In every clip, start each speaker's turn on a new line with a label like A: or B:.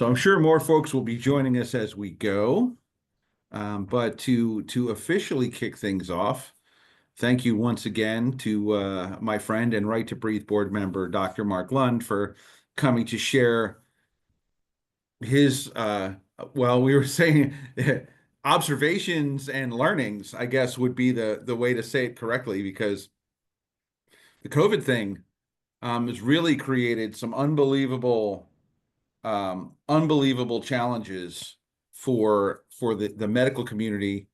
A: So I'm sure more folks will be joining us as we go. But to officially kick things off, thank you once again to my friend and Right to Breathe board member, Dr. Mark Lund, for coming to share his, well, we were saying observations and learnings, I guess would be the way to say it correctly, because the COVID thing has really created some unbelievable challenges for the medical community,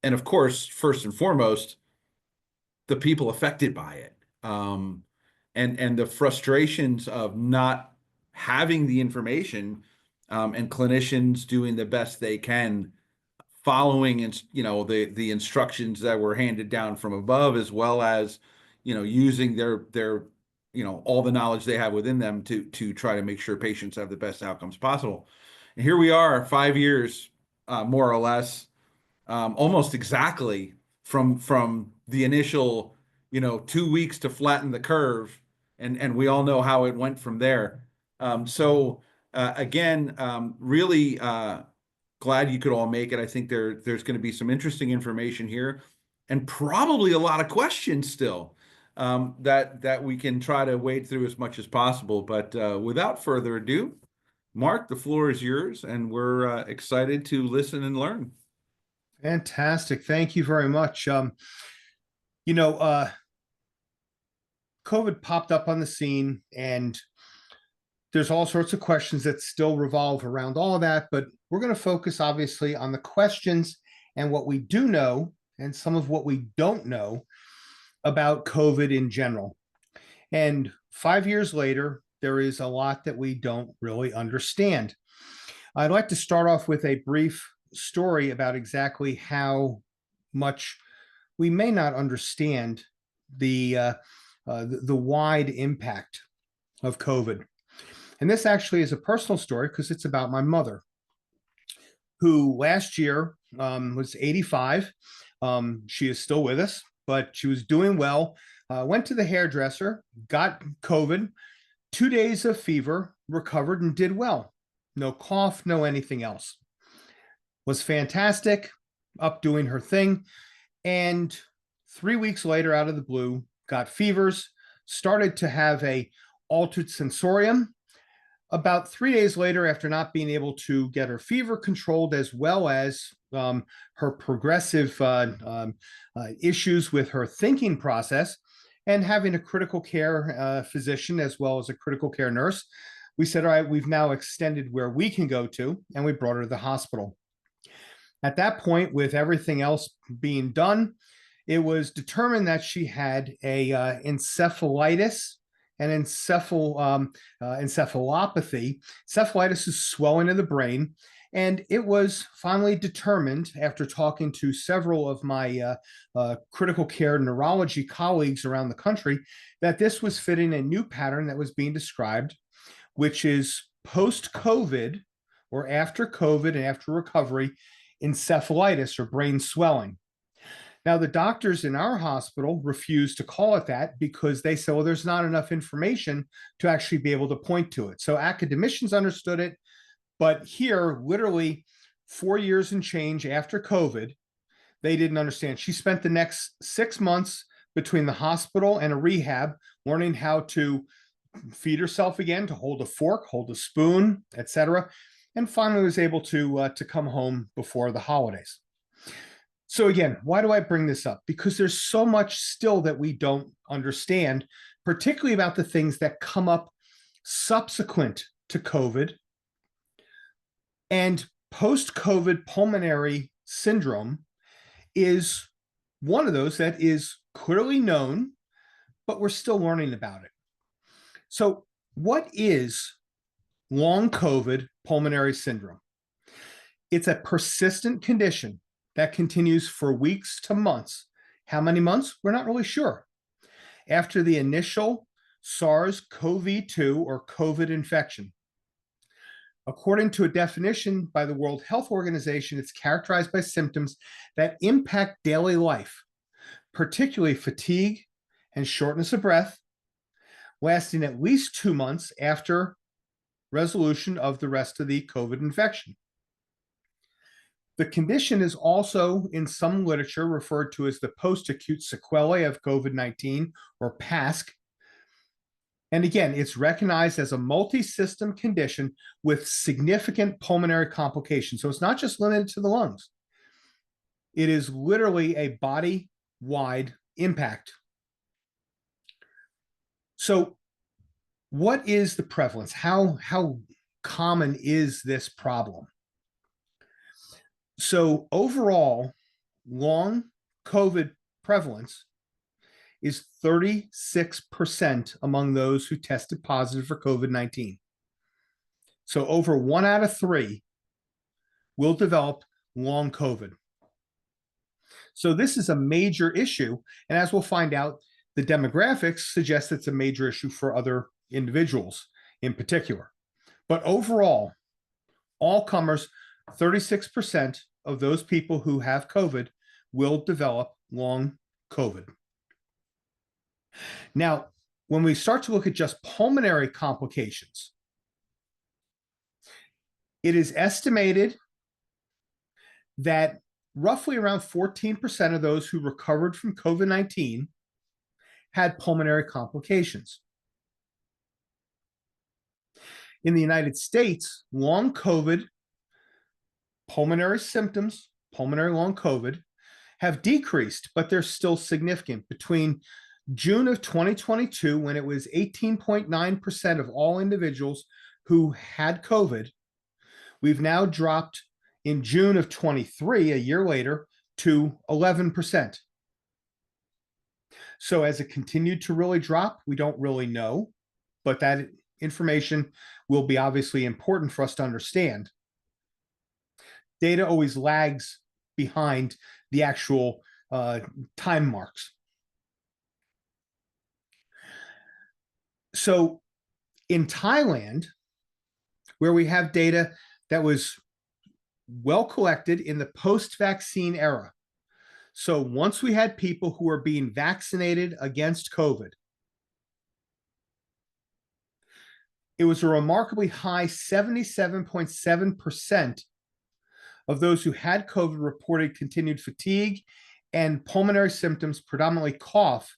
A: and of course, first and foremost, the people affected by it, and the frustrations of not having the information, and clinicians doing the best they can, following the instructions that were handed down from above, as well as using their all the knowledge they have within them to try to make sure patients have the best outcomes possible. And here we are, 5 years, more or less, almost exactly from the initial 2 weeks to flatten the curve, and we all know how it went from there. So again, really glad you could all make it. I think there's going to be some interesting information here, and probably a lot of questions still, that we can try to wade through as much as possible. But without further ado, Mark, the floor is yours, and we're excited to listen and learn.
B: Fantastic. Thank you very much. You know, COVID popped up on the scene, and there's all sorts of questions that still revolve around all of that, but we're going to focus obviously on the questions and what we do know and some of what we don't know about COVID in general. And 5 years later, there is a lot that we don't really understand. I'd like to start off with a brief story about exactly how much we may not understand the wide impact of COVID. And this actually is a personal story because it's about my mother, who last year was 85. She is still with us, but she was doing well. Went to the hairdresser, got COVID, 2 days of fever, recovered and did well. No cough, no anything else. Was fantastic, up doing her thing. And 3 weeks later, out of the blue, got fevers, started to have a altered sensorium. About 3 days later, after not being able to get her fever controlled, as well as her progressive issues with her thinking process, and having a critical care physician as well as a critical care nurse, we said, all right, we've now extended where we can go to, and we brought her to the hospital. At that point, with everything else being done, it was determined that she had a encephalitis and encephalopathy. Encephalitis is swelling of the brain. And it was finally determined, after talking to several of my critical care neurology colleagues around the country, that this was fitting a new pattern that was being described, which is post-COVID, or after COVID and after recovery, encephalitis, or brain swelling. Now, the doctors in our hospital refused to call it that because they said, well, there's not enough information to actually be able to point to it. So academicians understood it, but here, literally 4 years and change after COVID, they didn't understand. She spent the next 6 months between the hospital and a rehab learning how to feed herself again, to hold a fork, hold a spoon, etc., and finally was able to come home before the holidays. So again, why do I bring this up? Because there's so much still that we don't understand, particularly about the things that come up subsequent to COVID. And post-COVID pulmonary syndrome is one of those that is clearly known, but we're still learning about it. So what is long COVID pulmonary syndrome? It's a persistent condition that continues for weeks to months. How many months? We're not really sure. After the initial SARS-CoV-2 or COVID infection. According to a definition by the World Health Organization, it's characterized by symptoms that impact daily life, particularly fatigue and shortness of breath, lasting at least 2 months after resolution of the rest of the COVID infection. The condition is also in some literature referred to as the post-acute sequelae of COVID-19, or PASC. And again, it's recognized as a multi-system condition with significant pulmonary complications. So it's not just limited to the lungs. It is literally a body-wide impact. So what is the prevalence? How common is this problem? So overall, long COVID prevalence is 36% among those who tested positive for COVID-19. So over 1 out of 3 will develop long COVID. So this is a major issue. And as we'll find out, the demographics suggest it's a major issue for other individuals in particular. But overall, all comers, 36% of those people who have COVID will develop long COVID. Now, when we start to look at just pulmonary complications, it is estimated that roughly around 14% of those who recovered from COVID-19 had pulmonary complications. In the United States, long COVID, pulmonary symptoms, pulmonary long COVID, have decreased, but they're still significant. Between June of 2022, when it was 18.9% of all individuals who had COVID, we've now dropped in June of 23, a year later, to 11%. So as it continued to really drop, we don't really know, but that information will be obviously important for us to understand. Data always lags behind the actual time marks. So in Thailand, where we have data that was well collected in the post-vaccine era. So once we had people who were being vaccinated against COVID, it was a remarkably high 77.7% of those who had COVID reported continued fatigue and pulmonary symptoms, predominantly cough,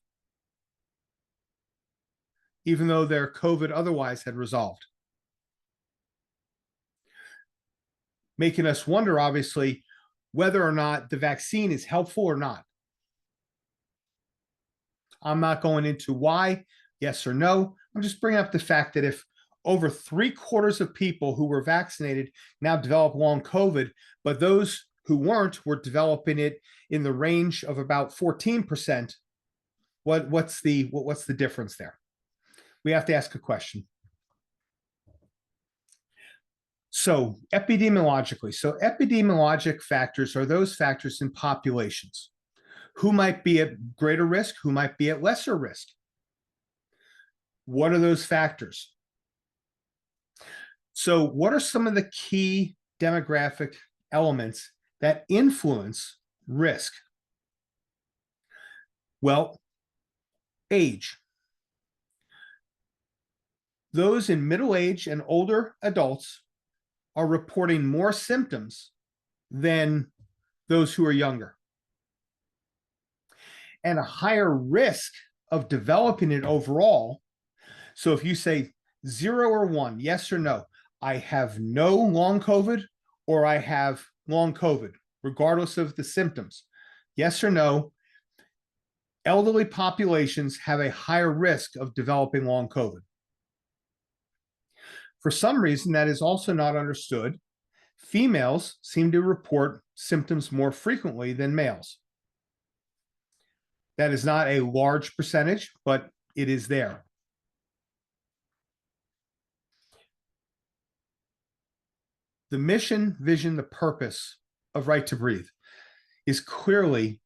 B: even though their COVID otherwise had resolved. Making us wonder, obviously, whether or not the vaccine is helpful or not. I'm not going into why, yes or no. I'm just bringing up the fact that if over 3/4 of people who were vaccinated now develop long COVID, but those who weren't were developing it in the range of about 14%, what's the difference there? We have to ask a question. So epidemiologic factors are those factors in populations. Who might be at greater risk? Who might be at lesser risk? What are those factors? So what are some of the key demographic elements that influence risk? Well, age. Those in middle age and older adults are reporting more symptoms than those who are younger, and a higher risk of developing it overall. So if you say 0 or 1, yes or no, I have no long COVID or I have long COVID, regardless of the symptoms, yes or no, elderly populations have a higher risk of developing long COVID. For some reason, that is also not understood. Females seem to report symptoms more frequently than males. That is not a large percentage, but it is there. The mission, vision, the purpose of Right to Breathe is clearly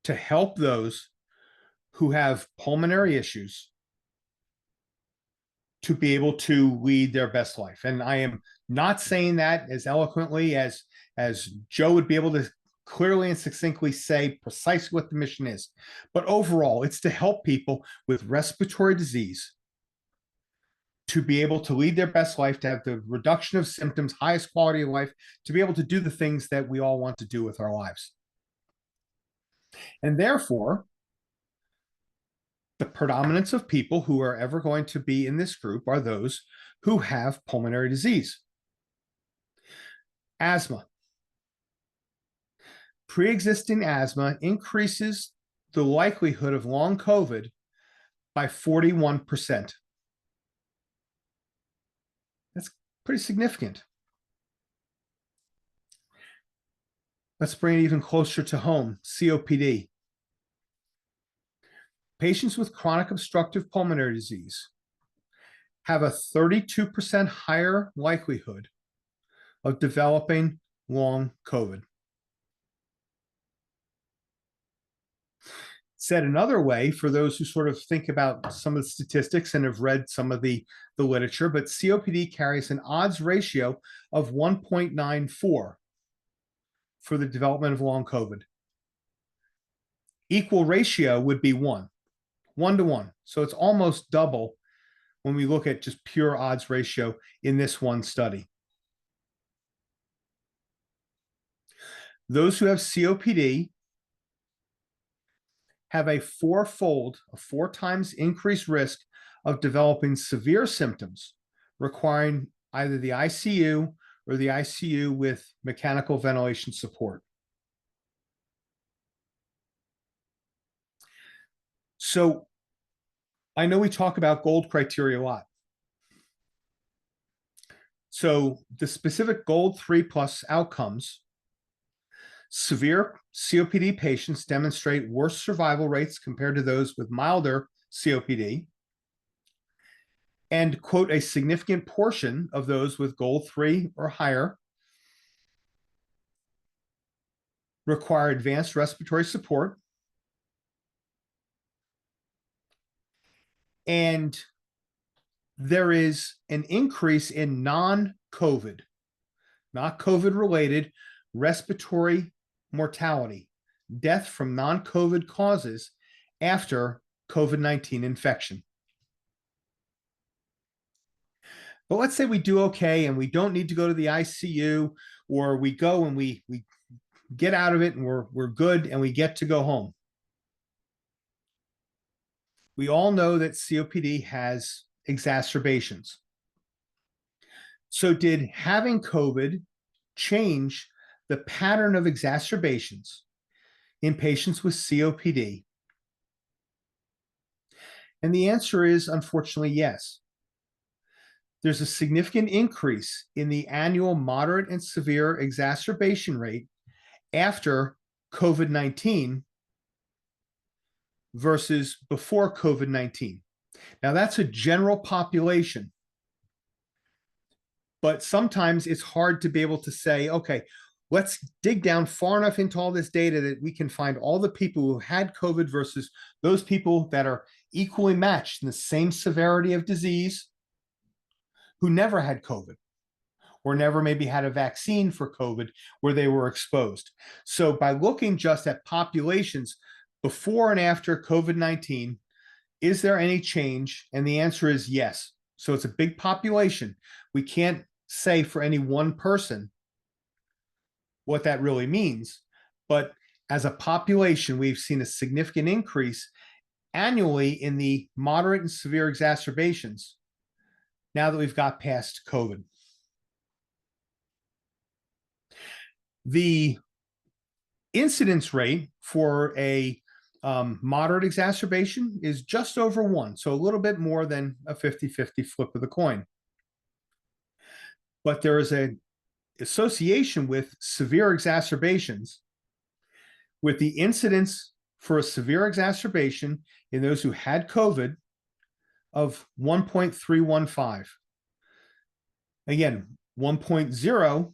B: to help those who have pulmonary issues to be able to lead their best life. And I am not saying that as eloquently as Joe would be able to clearly and succinctly say precisely what the mission is. But overall, it's to help people with respiratory disease to be able to lead their best life, to have the reduction of symptoms, highest quality of life, to be able to do the things that we all want to do with our lives. And therefore, the predominance of people who are ever going to be in this group are those who have pulmonary disease. Asthma. Pre-existing asthma increases the likelihood of long COVID by 41%. That's pretty significant. Let's bring it even closer to home, COPD. Patients with chronic obstructive pulmonary disease have a 32% higher likelihood of developing long COVID. Said another way, for those who sort of think about some of the statistics and have read some of the literature, but COPD carries an odds ratio of 1.94 for the development of long COVID. Equal ratio would be 1 to 1. So it's almost double when we look at just pure odds ratio in this one study. Those who have COPD have a four times increased risk of developing severe symptoms requiring either the ICU or the ICU with mechanical ventilation support. So I know we talk about GOLD criteria a lot. So the specific GOLD 3+ outcomes: severe COPD patients demonstrate worse survival rates compared to those with milder COPD. And, quote, a significant portion of those with GOLD 3 or higher require advanced respiratory support. And there is an increase in non-COVID, not COVID-related respiratory mortality, death from non-COVID causes after COVID-19 infection. But let's say we do okay and we don't need to go to the ICU, or we go and we get out of it and we're good and we get to go home. We all know that COPD has exacerbations. So did having COVID change the pattern of exacerbations in patients with COPD? And the answer is, unfortunately, yes. There's a significant increase in the annual moderate and severe exacerbation rate after COVID-19 versus before COVID-19. Now, that's a general population, but sometimes it's hard to be able to say, okay, let's dig down far enough into all this data that we can find all the people who had COVID versus those people that are equally matched in the same severity of disease, who never had COVID or never maybe had a vaccine for COVID where they were exposed. So by looking just at populations before and after COVID-19, is there any change? And the answer is yes. So it's a big population. We can't say for any one person what that really means. But as a population, we've seen a significant increase annually in the moderate and severe exacerbations now that we've got past COVID. The incidence rate for a moderate exacerbation is just over 1, so a little bit more than a 50-50 flip of the coin. But there is an association with severe exacerbations, with the incidence for a severe exacerbation in those who had COVID of 1.315. Again, 1.0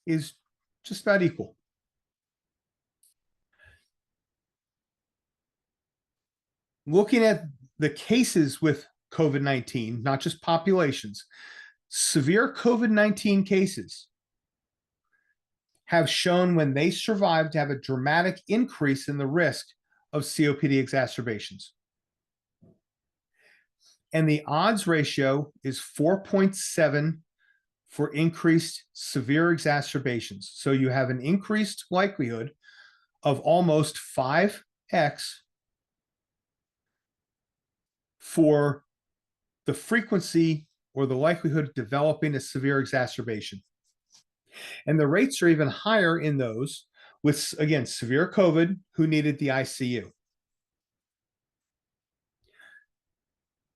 B: is just about equal. Looking at the cases with COVID-19, not just populations, severe COVID-19 cases have shown when they survive to have a dramatic increase in the risk of COPD exacerbations. And the odds ratio is 4.7 for increased severe exacerbations. So you have an increased likelihood of almost 5x for the frequency or the likelihood of developing a severe exacerbation. And the rates are even higher in those with, again, severe COVID who needed the ICU.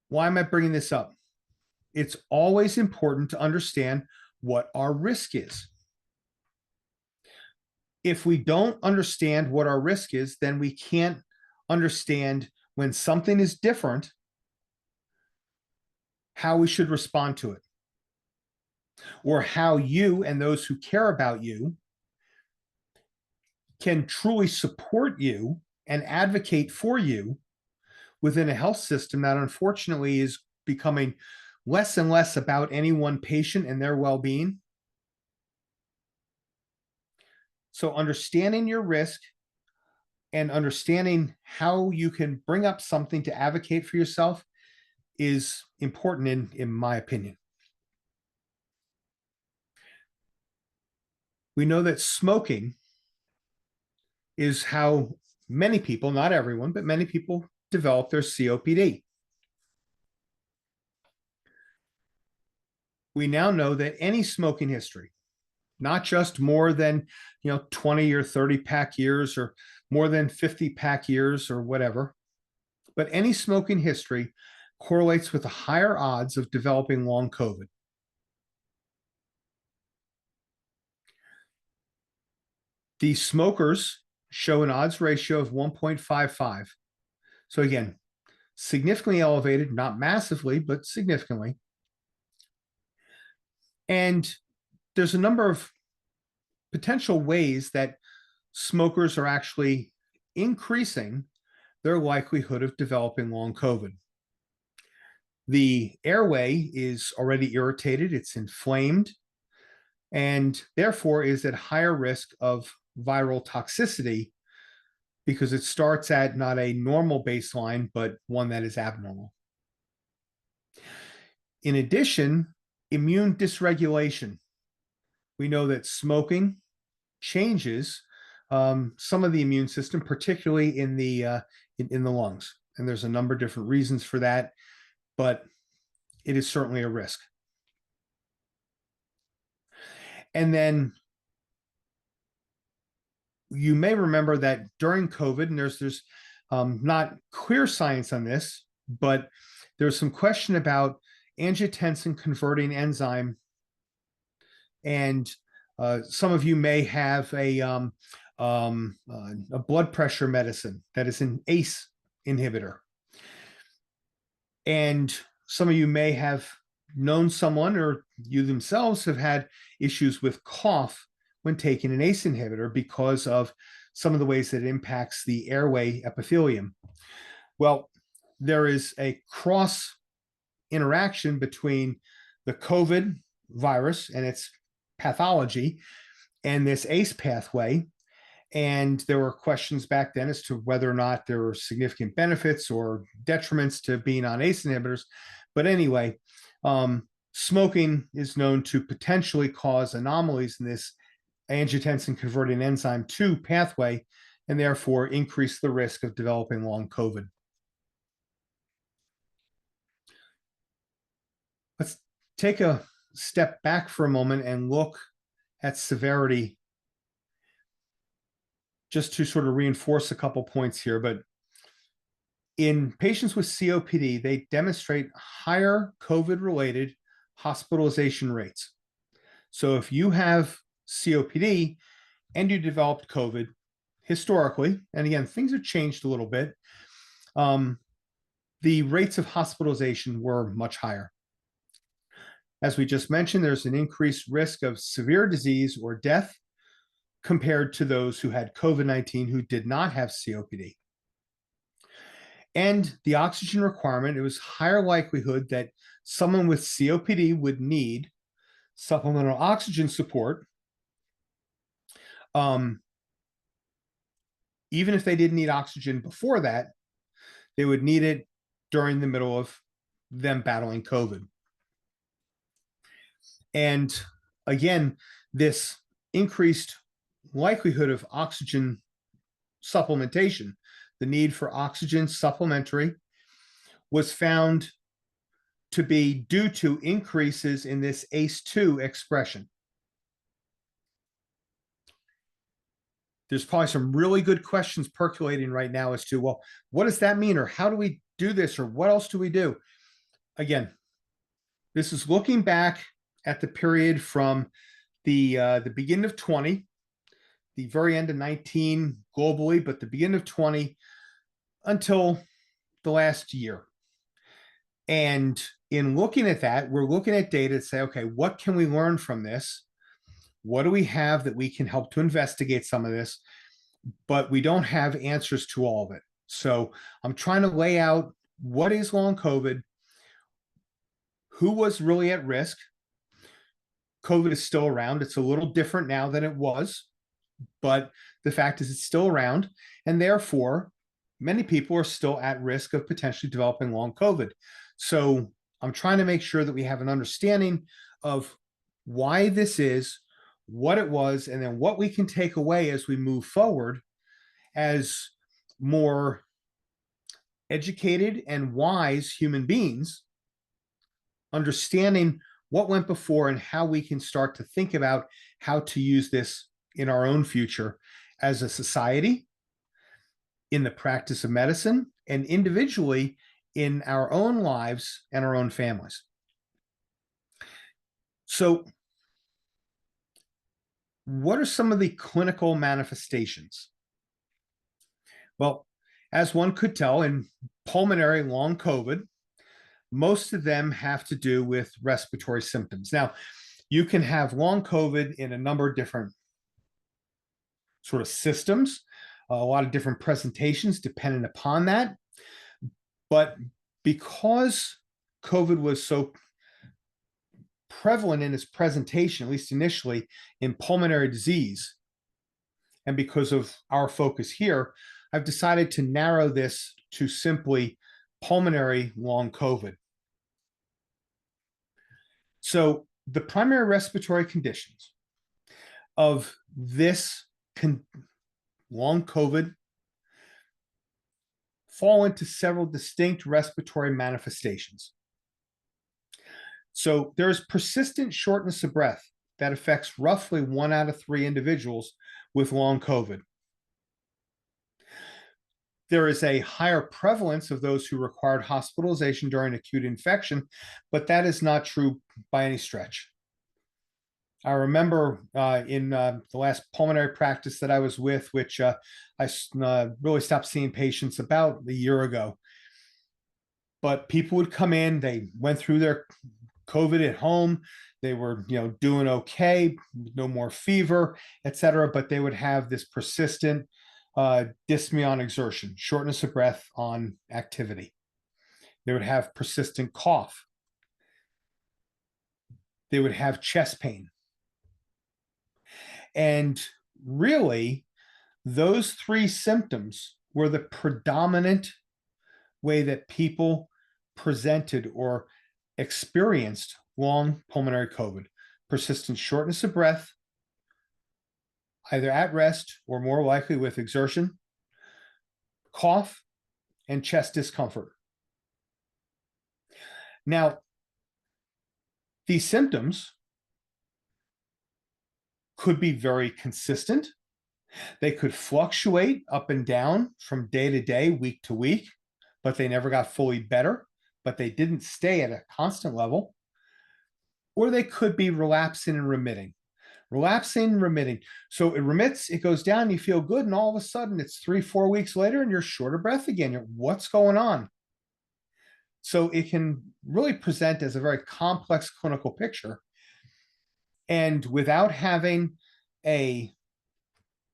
B: Why am I bringing this up? It's always important to understand what our risk is. If we don't understand what our risk is, then we can't understand when something is different, how we should respond to it, or how you and those who care about you can truly support you and advocate for you within a health system that unfortunately is becoming less and less about any one patient and their well-being. So understanding your risk and understanding how you can bring up something to advocate for yourself is important in my opinion. We know that smoking is how many people, not everyone, but many people develop their COPD. We now know that any smoking history, not just more than 20 or 30 pack years or more than 50 pack years or whatever, but any smoking history correlates with the higher odds of developing long COVID. The smokers show an odds ratio of 1.55. So again, significantly elevated, not massively, but significantly. And there's a number of potential ways that smokers are actually increasing their likelihood of developing long COVID. The airway is already irritated, it's inflamed, and therefore is at higher risk of viral toxicity because it starts at not a normal baseline, but one that is abnormal. In addition, immune dysregulation. We know that smoking changes some of the immune system, particularly in the lungs. And there's a number of different reasons for that, but it is certainly a risk. And then you may remember that during COVID, and there's not clear science on this, but there's some question about angiotensin converting enzyme. And some of you may have a blood pressure medicine that is an ACE inhibitor. And some of you may have known someone or you themselves have had issues with cough when taking an ACE inhibitor because of some of the ways that it impacts the airway epithelium. Well, there is a cross interaction between the COVID virus and its pathology and this ACE pathway. And there were questions back then as to whether or not there were significant benefits or detriments to being on ACE inhibitors. But anyway, smoking is known to potentially cause anomalies in this angiotensin converting enzyme 2 pathway and therefore increase the risk of developing long COVID. Let's take a step back for a moment and look at severity just to sort of reinforce a couple points here. But in patients with COPD, they demonstrate higher COVID-related hospitalization rates. So if you have COPD and you developed COVID historically, and again, things have changed a little bit, the rates of hospitalization were much higher. As we just mentioned, there's an increased risk of severe disease or death compared to those who had COVID-19 who did not have COPD. And the oxygen requirement, it was higher likelihood that someone with COPD would need supplemental oxygen support, even if they didn't need oxygen before that, they would need it during the middle of them battling COVID. And again, this increased likelihood of oxygen supplementation, the need for oxygen supplementary, was found to be due to increases in this ACE2 expression. There's probably some really good questions percolating right now as to, well, what does that mean? Or how do we do this? Or what else do we do? Again, this is looking back at the period from the beginning of 20, the very end of 19 globally, but the beginning of 20 until the last year. And in looking at that, we're looking at data to say, okay, what can we learn from this? What do we have that we can help to investigate some of this? But we don't have answers to all of it. So I'm trying to lay out what is long COVID, who was really at risk. COVID is still around. It's a little different now than it was, but the fact is it's still around. And therefore, many people are still at risk of potentially developing long COVID. So I'm trying to make sure that we have an understanding of why this is, what it was, and then what we can take away as we move forward as more educated and wise human beings, understanding what went before and how we can start to think about how to use this in our own future as a society, in the practice of medicine, and individually in our own lives and our own families. So, what are some of the clinical manifestations? Well, as one could tell, in pulmonary long COVID, most of them have to do with respiratory symptoms. Now, you can have long COVID in a number of different sort of systems, a lot of different presentations dependent upon that. But because COVID was so prevalent in its presentation, at least initially, in pulmonary disease, and because of our focus here, I've decided to narrow this to simply pulmonary long COVID. So the primary respiratory conditions of this long COVID fall into several distinct respiratory manifestations. So there is persistent shortness of breath that affects roughly 1 out of 3 individuals with long COVID. There is a higher prevalence of those who required hospitalization during acute infection, but that is not true by any stretch. I remember in the last pulmonary practice that I was with, which I really stopped seeing patients about a year ago. But people would come in, they went through their COVID at home, they were doing okay, no more fever, etc. But they would have this persistent dyspnea on exertion, shortness of breath on activity. They would have persistent cough. They would have chest pain. And really, those 3 symptoms were the predominant way that people presented or experienced long pulmonary COVID: persistent shortness of breath, either at rest or more likely with exertion, cough, and chest discomfort. Now, these symptoms could be very consistent. They could fluctuate up and down from day to day, week to week, but they never got fully better, but they didn't stay at a constant level. Or they could be relapsing and remitting. Relapsing and remitting. So it remits, it goes down, you feel good, and all of a sudden it's 3-4 weeks later and you're short of breath again. What's going on? So it can really present as a very complex clinical picture. And without having a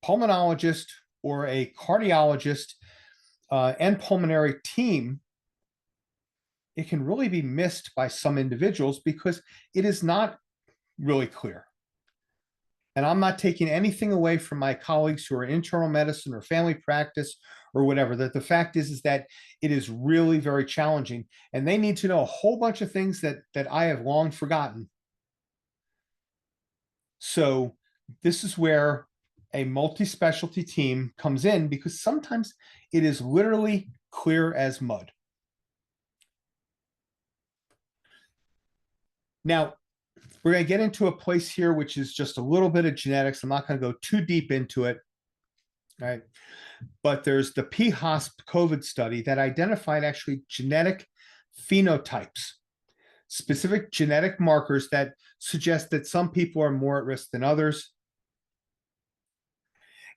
B: pulmonologist or a cardiologist and pulmonary team, it can really be missed by some individuals because it is not really clear. And I'm not taking anything away from my colleagues who are in internal medicine or family practice or whatever. That the fact is that it is really very challenging, and they need to know a whole bunch of things that I have long forgotten. So this is where a multi-specialty team comes in, because sometimes it is literally clear as mud. Now, we're going to get into a place here which is just a little bit of genetics. I'm not going to go too deep into it, right? But there's the PHOSP COVID study that identified actually genetic phenotypes, specific genetic markers that suggest that some people are more at risk than others.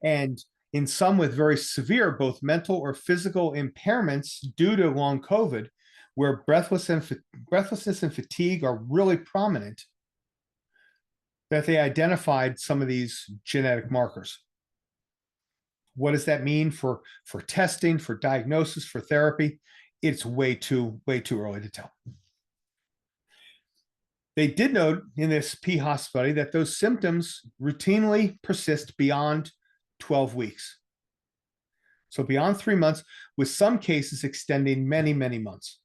B: And in some with very severe, both mental or physical impairments due to long COVID, where breathlessness and fatigue are really prominent, that they identified some of these genetic markers. What does that mean for testing, for diagnosis, for therapy? It's way too early to tell. They did note in this PHOS study that those symptoms routinely persist beyond 12 weeks. So beyond 3 months, with some cases extending many, many months.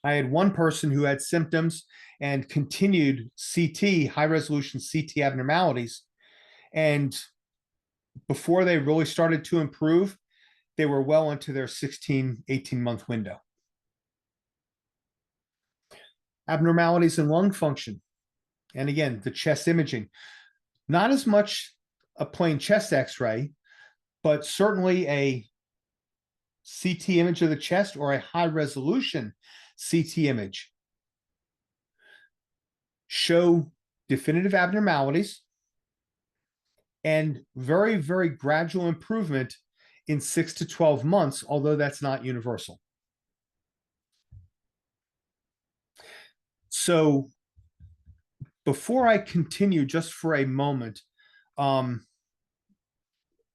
B: I had one person who had symptoms and continued CT, high resolution CT abnormalities. And before they really started to improve, they were well into their 16, 18-month window. Abnormalities in lung function. And again, the chest imaging. Not as much a plain chest x-ray, but certainly a CT image of the chest or a high resolution CT image show definitive abnormalities and very, very gradual improvement in 6 to 12 months, although that's not universal. So before I continue, just for a moment, am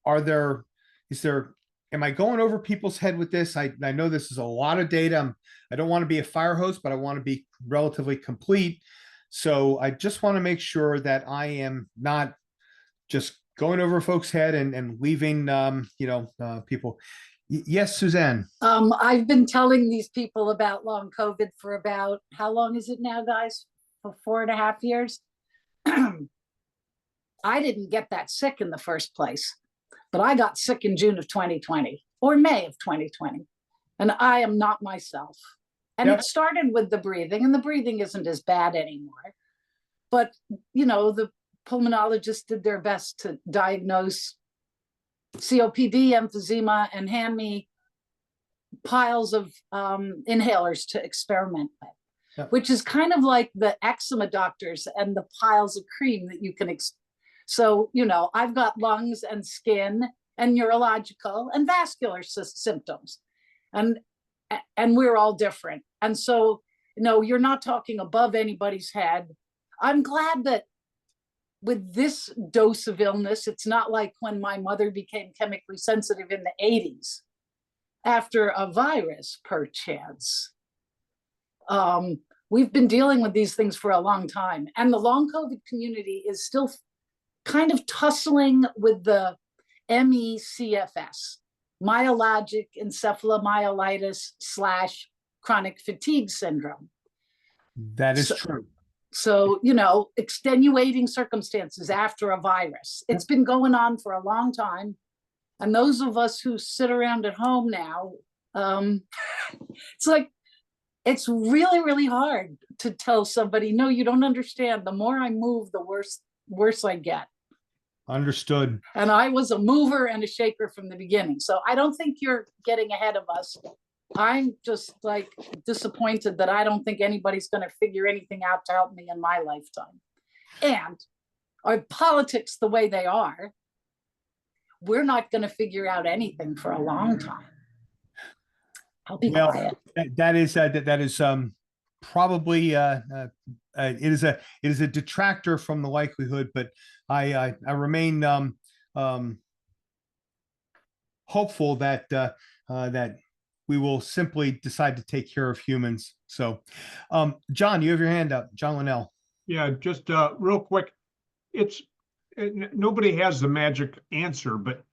B: I going over people's head with this? I know this is a lot of data. I don't want to be a fire hose, but I want to be relatively complete. So I just want to make sure that I am not just going over folks' head and leaving, people. Yes, Suzanne.
C: I've been telling these people about long COVID for about, how long is it now, guys? For 4.5 years. I didn't get that sick in the first place, but I got sick in June of 2020 or May of 2020, and I am not myself. And It started with the breathing, and the breathing isn't as bad anymore. But, the pulmonologists did their best to diagnose COPD, emphysema, and hand me piles of inhalers to experiment with, which is kind of like the eczema doctors and the piles of cream that you can. So, I've got lungs and skin and neurological and vascular symptoms, and we're all different. And so, you're not talking above anybody's head. I'm glad that with this dose of illness, it's not like when my mother became chemically sensitive in the 80s after a virus, perchance. We've been dealing with these things for a long time. And the long COVID community is still kind of tussling with the MECFS, myalgic encephalomyelitis / chronic fatigue syndrome.
B: That is true.
C: So, extenuating circumstances after a virus. It's been going on for a long time. And those of us who sit around at home now, it's really, really hard to tell somebody, no, you don't understand. The more I move, the worse I get.
B: Understood.
C: And I was a mover and a shaker from the beginning. So I don't think you're getting ahead of us. I'm just disappointed that I don't think anybody's going to figure anything out to help me in my lifetime. And our politics the way they are, we're not going to figure out anything for a long time. I'll be quiet.
B: That is probably it is a detractor from the likelihood, but I remain hopeful that that we will simply decide to take care of humans. So, John, you have your hand up. John Linnell.
D: Yeah, just real quick. Nobody has the magic answer, but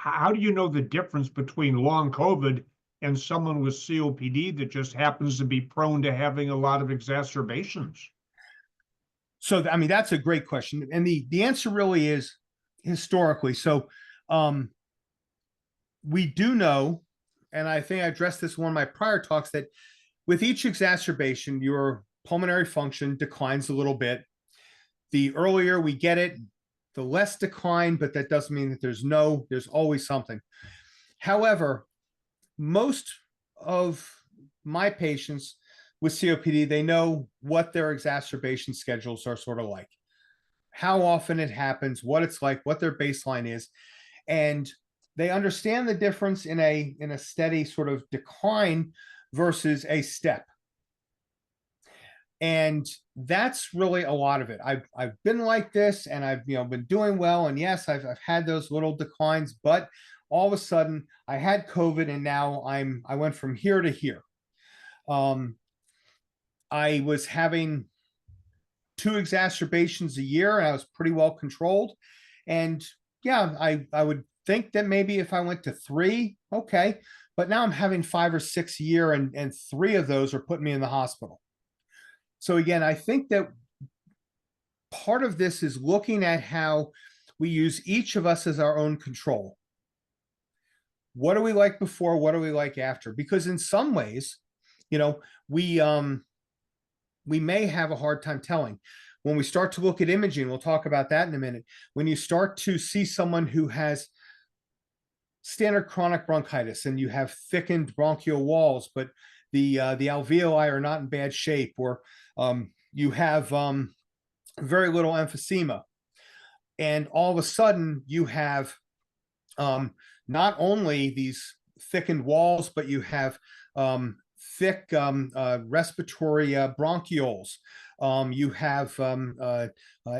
D: how do you know the difference between long COVID and someone with COPD that just happens to be prone to having a lot of exacerbations?
B: So, I mean, that's a great question. And the answer really is historically. So we do know, and I think I addressed this in one of my prior talks, that with each exacerbation, your pulmonary function declines a little bit. The earlier we get it, the less decline, but that doesn't mean that there's always something. However, most of my patients with COPD, they know what their exacerbation schedules are sort of like, how often it happens, what it's like, what their baseline is. And they understand the difference in a steady sort of decline versus a step. And that's really a lot of it. I've been like this, and I've been doing well. And yes, I've had those little declines, but all of a sudden I had COVID, and now I went from here to here. I was having 2 exacerbations a year, and I was pretty well controlled. And yeah, I would think that maybe if I went to 3, okay, but now I'm having 5 or 6 a year, and 3 of those are putting me in the hospital. So again, I think that part of this is looking at how we use each of us as our own control. What are we like before? What are we like after? Because in some ways, we may have a hard time telling. When we start to look at imaging, we'll talk about that in a minute. When you start to see someone who has standard chronic bronchitis and you have thickened bronchial walls, but the alveoli are not in bad shape, or you have very little emphysema, and all of a sudden you have not only these thickened walls, but you have thick respiratory bronchioles. You have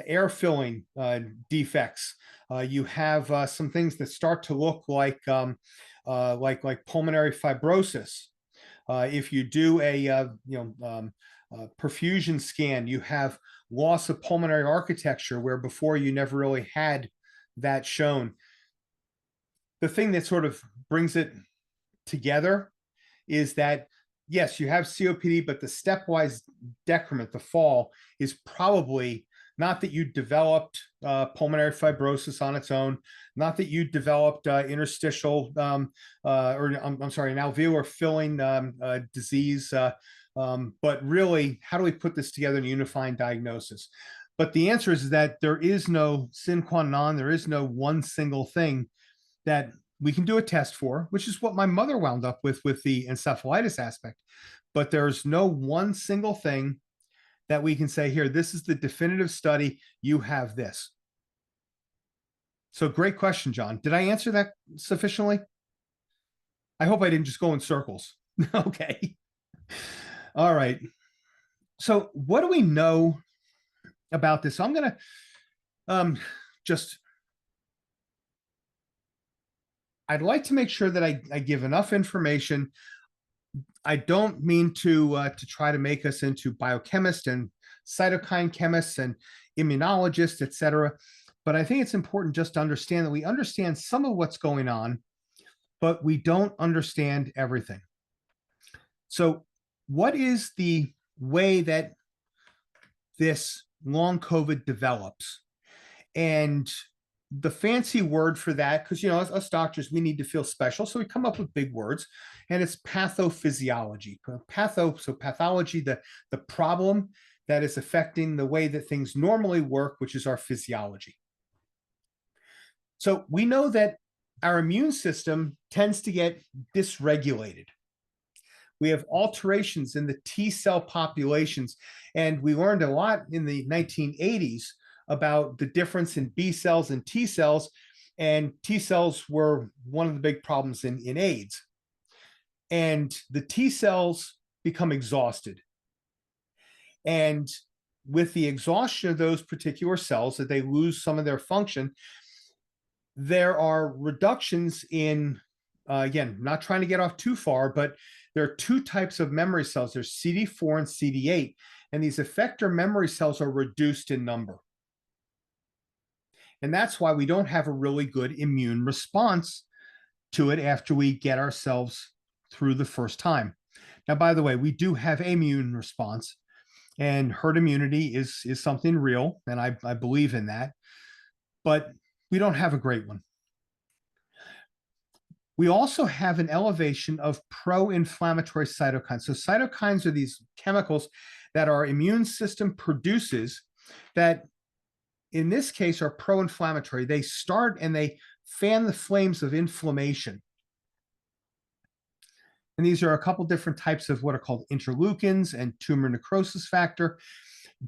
B: air filling defects. You have some things that start to look like pulmonary fibrosis. If you do a perfusion scan, you have loss of pulmonary architecture where before you never really had that shown. The thing that sort of brings it together is that, yes, you have COPD, but the stepwise decrement, the fall, is probably not that you developed pulmonary fibrosis on its own, not that you developed interstitial, an alveolar filling disease, but really, how do we put this together in a unifying diagnosis? But the answer is that there is no sine qua non, there is no one single thing that we can do a test for, which is what my mother wound up with the encephalitis aspect. But there's no one single thing that we can say, here, this is the definitive study, you have this. So great question, John. Did I answer that sufficiently? I hope I didn't just go in circles. Okay. All right. So what do we know about this? So I'm going to I'd like to make sure that I give enough information. I don't mean to try to make us into biochemists and cytokine chemists and immunologists, et cetera. But I think it's important just to understand that we understand some of what's going on, but we don't understand everything. So what is the way that this long COVID develops? And the fancy word for that, because us doctors, we need to feel special, so we come up with big words, and it's pathophysiology. So pathology, the problem that is affecting the way that things normally work, which is our physiology. So we know that our immune system tends to get dysregulated. We have alterations in the T cell populations, and we learned a lot in the 1980s about the difference in B cells and T cells, and T cells were one of the big problems in AIDS. And the T cells become exhausted. And with the exhaustion of those particular cells, that they lose some of their function, there are reductions in, again, not trying to get off too far, but there are 2 types of memory cells. There's CD4 and CD8, and these effector memory cells are reduced in number. And that's why we don't have a really good immune response to it after we get ourselves through the first time. Now, by the way, we do have an immune response, and herd immunity is something real, and I believe in that, but we don't have a great one. We also have an elevation of pro-inflammatory cytokines. So cytokines are these chemicals that our immune system produces that, in this case, are pro-inflammatory. They start and they fan the flames of inflammation. And these are a couple different types of what are called interleukins and tumor necrosis factor.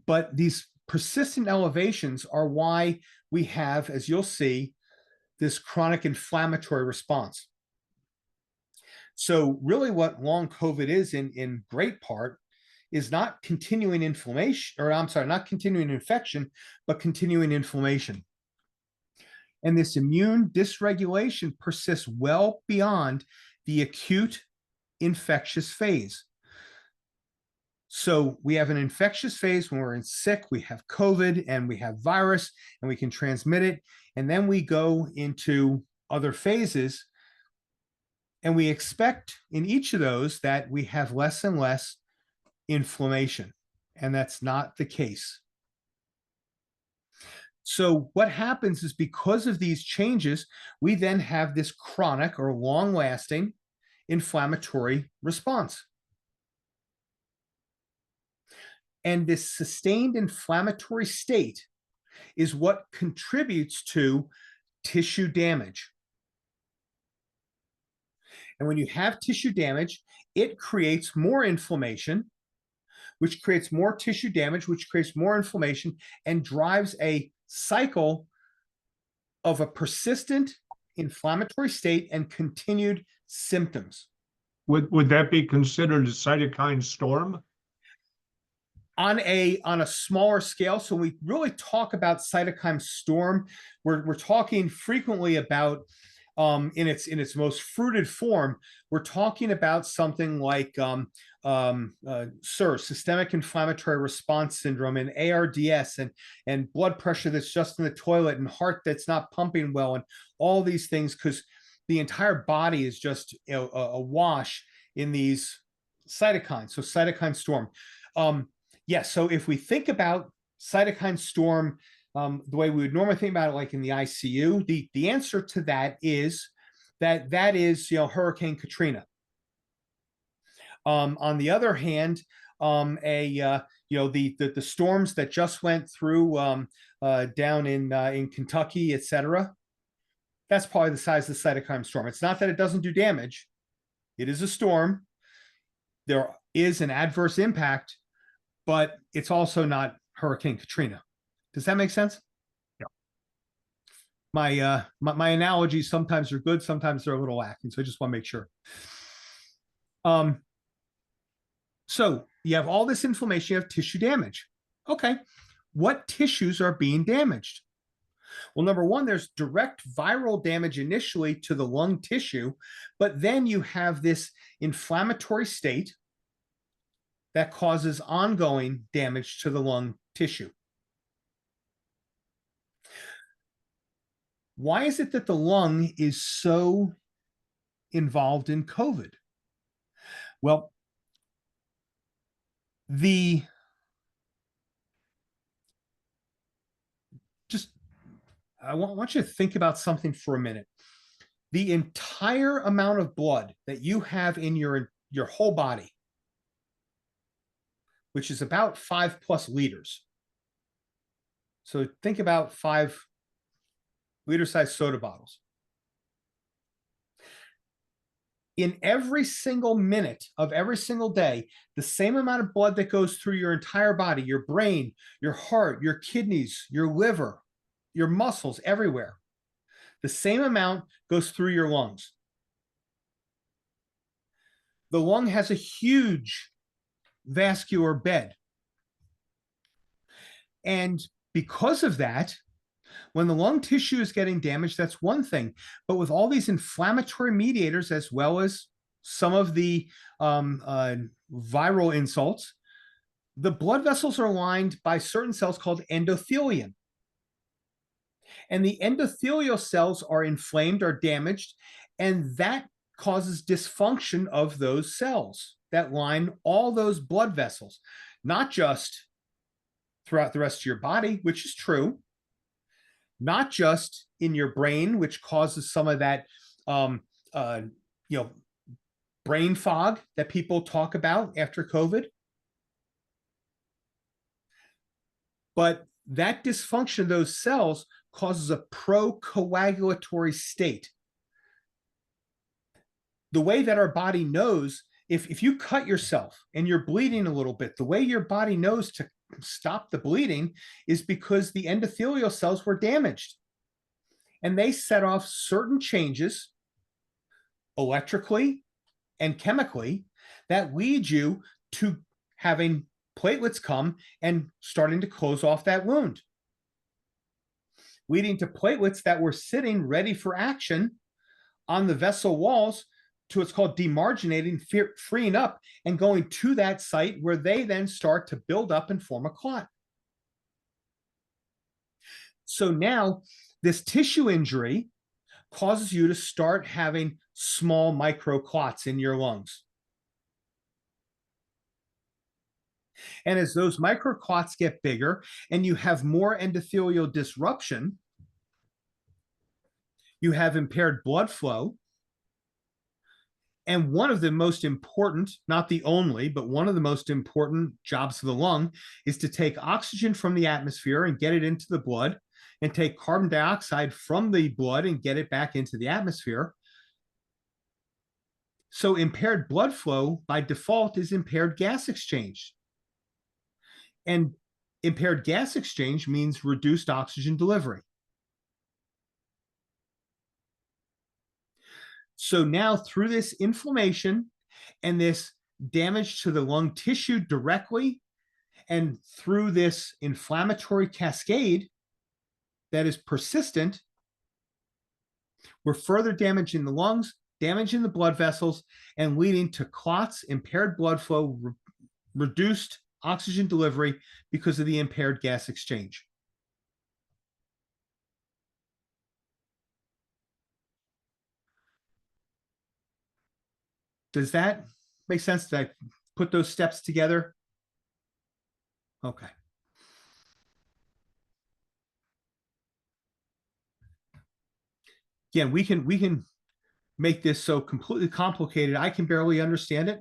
B: But these persistent elevations are why we have, as you'll see, this chronic inflammatory response. So really what long COVID is in great part is not continuing inflammation, or I'm sorry, not continuing infection, but continuing inflammation. And this immune dysregulation persists well beyond the acute infectious phase. So we have an infectious phase when we're sick, we have COVID and we have virus and we can transmit it. And then we go into other phases, and we expect in each of those that we have less and less inflammation. And that's not the case. So what happens is, because of these changes, we then have this chronic or long-lasting inflammatory response. And this sustained inflammatory state is what contributes to tissue damage. And when you have tissue damage, it creates more inflammation, which creates more tissue damage, which creates more inflammation, and drives a cycle of a persistent inflammatory state and continued symptoms.
D: Would that be considered a cytokine storm?
B: On a smaller scale. So we really talk about cytokine storm. We're talking frequently about, in its most fruited form, we're talking about something like SIRS, systemic inflammatory response syndrome, and ARDS, and blood pressure that's just in the toilet, and heart that's not pumping well, and all these things, because the entire body is just awash in these cytokines. So cytokine storm. Yes, so if we think about cytokine storm the way we would normally think about it, like in the ICU, the answer to that is that is Hurricane Katrina. On the other hand, the storms that just went through down in Kentucky, etc., that's probably the size of the cytokine storm. It's not that it doesn't do damage; it is a storm. There is an adverse impact, but it's also not Hurricane Katrina. Does that make sense?
D: Yeah.
B: My analogies sometimes are good, sometimes they're a little lacking. So I just want to make sure. So you have all this inflammation, you have tissue damage. Okay, what tissues are being damaged? Well, number one, there's direct viral damage initially to the lung tissue, but then you have this inflammatory state that causes ongoing damage to the lung tissue. Why is it that the lung is so involved in COVID? Well, I want you to think about something for a minute. The entire amount of blood that you have in your whole body, which is about 5+ liters. So think about 5-liter size soda bottles. In every single minute of every single day, the same amount of blood that goes through your entire body, your brain, your heart, your kidneys, your liver, your muscles, everywhere, the same amount goes through your lungs. The lung has a huge vascular bed. And because of that, when the lung tissue is getting damaged, that's one thing. But with all these inflammatory mediators, as well as some of the viral insults, the blood vessels are lined by certain cells called endothelium. And the endothelial cells are inflamed or damaged, And that causes dysfunction of those cells that line all those blood vessels, not just throughout the rest of your body, which is true, not just in your brain, which causes some of that, you know, brain fog that people talk about after COVID, but that dysfunction of those cells causes a procoagulatory state. The way that our body knows, if you cut yourself and you're bleeding a little bit, the way your body knows to stop the bleeding is because the endothelial cells were damaged. And they set off certain changes electrically and chemically that lead you to having platelets come and starting to close off that wound, leading to platelets that were sitting ready for action on the vessel walls to what's called demarginating, freeing up and going to that site where they then start to build up and form a clot. So now this tissue injury causes you to start having small micro clots in your lungs. And as those micro clots get bigger and you have more endothelial disruption, you have impaired blood flow. And one of the most important, not the only, but one of the most important jobs of the lung is to take oxygen from the atmosphere and get it into the blood, and take carbon dioxide from the blood and get it back into the atmosphere. So impaired blood flow by default is impaired gas exchange. And impaired gas exchange means reduced oxygen delivery. So now through this inflammation and this damage to the lung tissue directly, and through this inflammatory cascade that is persistent, we're further damaging the lungs, damaging the blood vessels, and leading to clots, impaired blood flow, reduced oxygen delivery because of the impaired gas exchange. Does that make sense? Did I put those steps together? Okay. Again, we can make this so completely complicated I can barely understand it.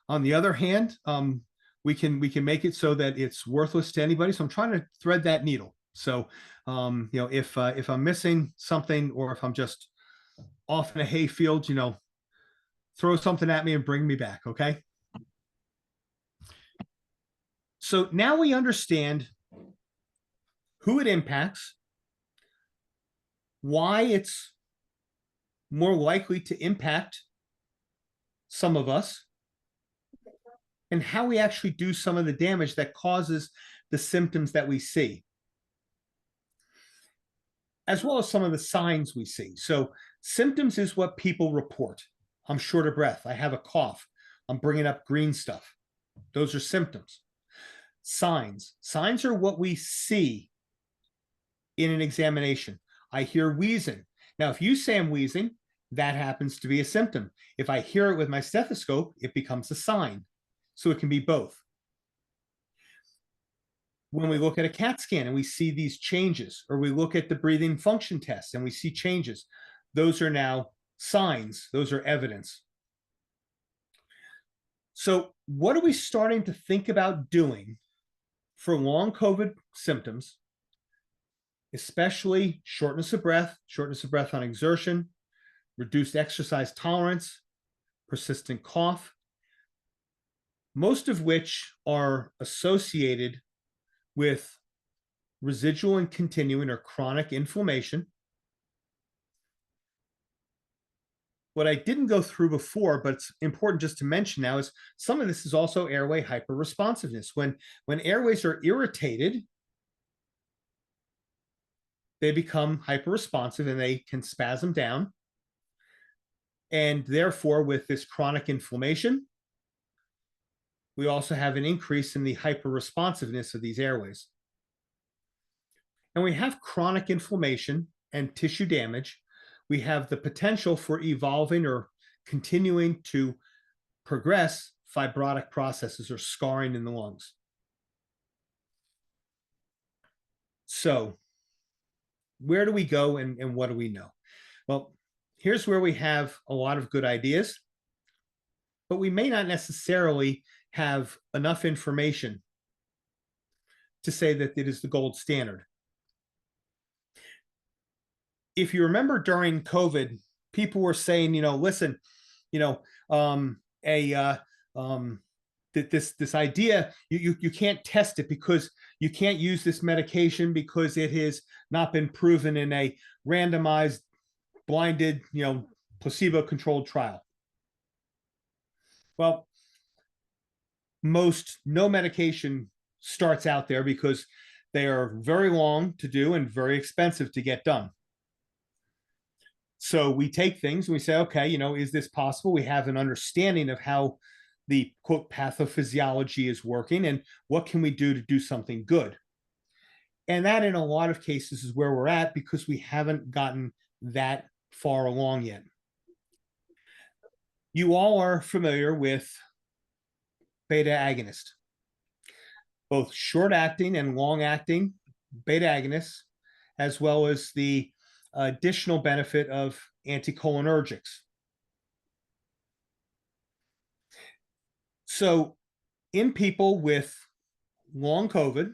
B: On the other hand, we can make it so that it's worthless to anybody. So I'm trying to thread that needle. So you know, if I'm missing something, or if I'm just off in a hayfield, you know, throw something at me and bring me back. Okay. So now we understand who it impacts, why it's more likely to impact some of us, and how we actually do some of the damage that causes the symptoms that we see, as well as some of the signs we see. So symptoms is what people report. I'm short of breath. I have a cough. I'm bringing up green stuff. Those are symptoms. Signs are what we see in an examination. I hear wheezing. Now, if you say I'm wheezing, that happens to be a symptom. If I hear it with my stethoscope, it becomes a sign. So it can be both. When we look at a CAT scan and we see these changes, or we look at the breathing function test and we see changes, those are now signs. Those are evidence. So what are we starting to think about doing for long COVID symptoms, especially shortness of breath on exertion, reduced exercise tolerance, persistent cough, most of which are associated with residual and continuing or chronic inflammation. What I didn't go through before, but it's important just to mention now, is some of this is also airway hyperresponsiveness. When airways are irritated, they become hyperresponsive and they can spasm down. And therefore, with this chronic inflammation, we also have an increase in the hyperresponsiveness of these airways. And we have chronic inflammation and tissue damage we have the potential for evolving or continuing to progress fibrotic processes or scarring in the lungs. So where do we go and what do we know? Well, here's where we have a lot of good ideas, but we may not necessarily have enough information to say that it is the gold standard. If you remember during COVID, people were saying, listen, this idea, you can't test it because you can't use this medication because it has not been proven in a randomized, blinded, placebo-controlled trial. Well, no medication starts out there because they are very long to do and very expensive to get done. So we take things and we say, okay, is this possible? We have an understanding of how the quote pathophysiology is working and what can we do to do something good. And that in a lot of cases is where we're at because we haven't gotten that far along yet. You all are familiar with beta agonist, both short-acting and long-acting beta agonists, as well as the additional benefit of anticholinergics. So in people with long COVID,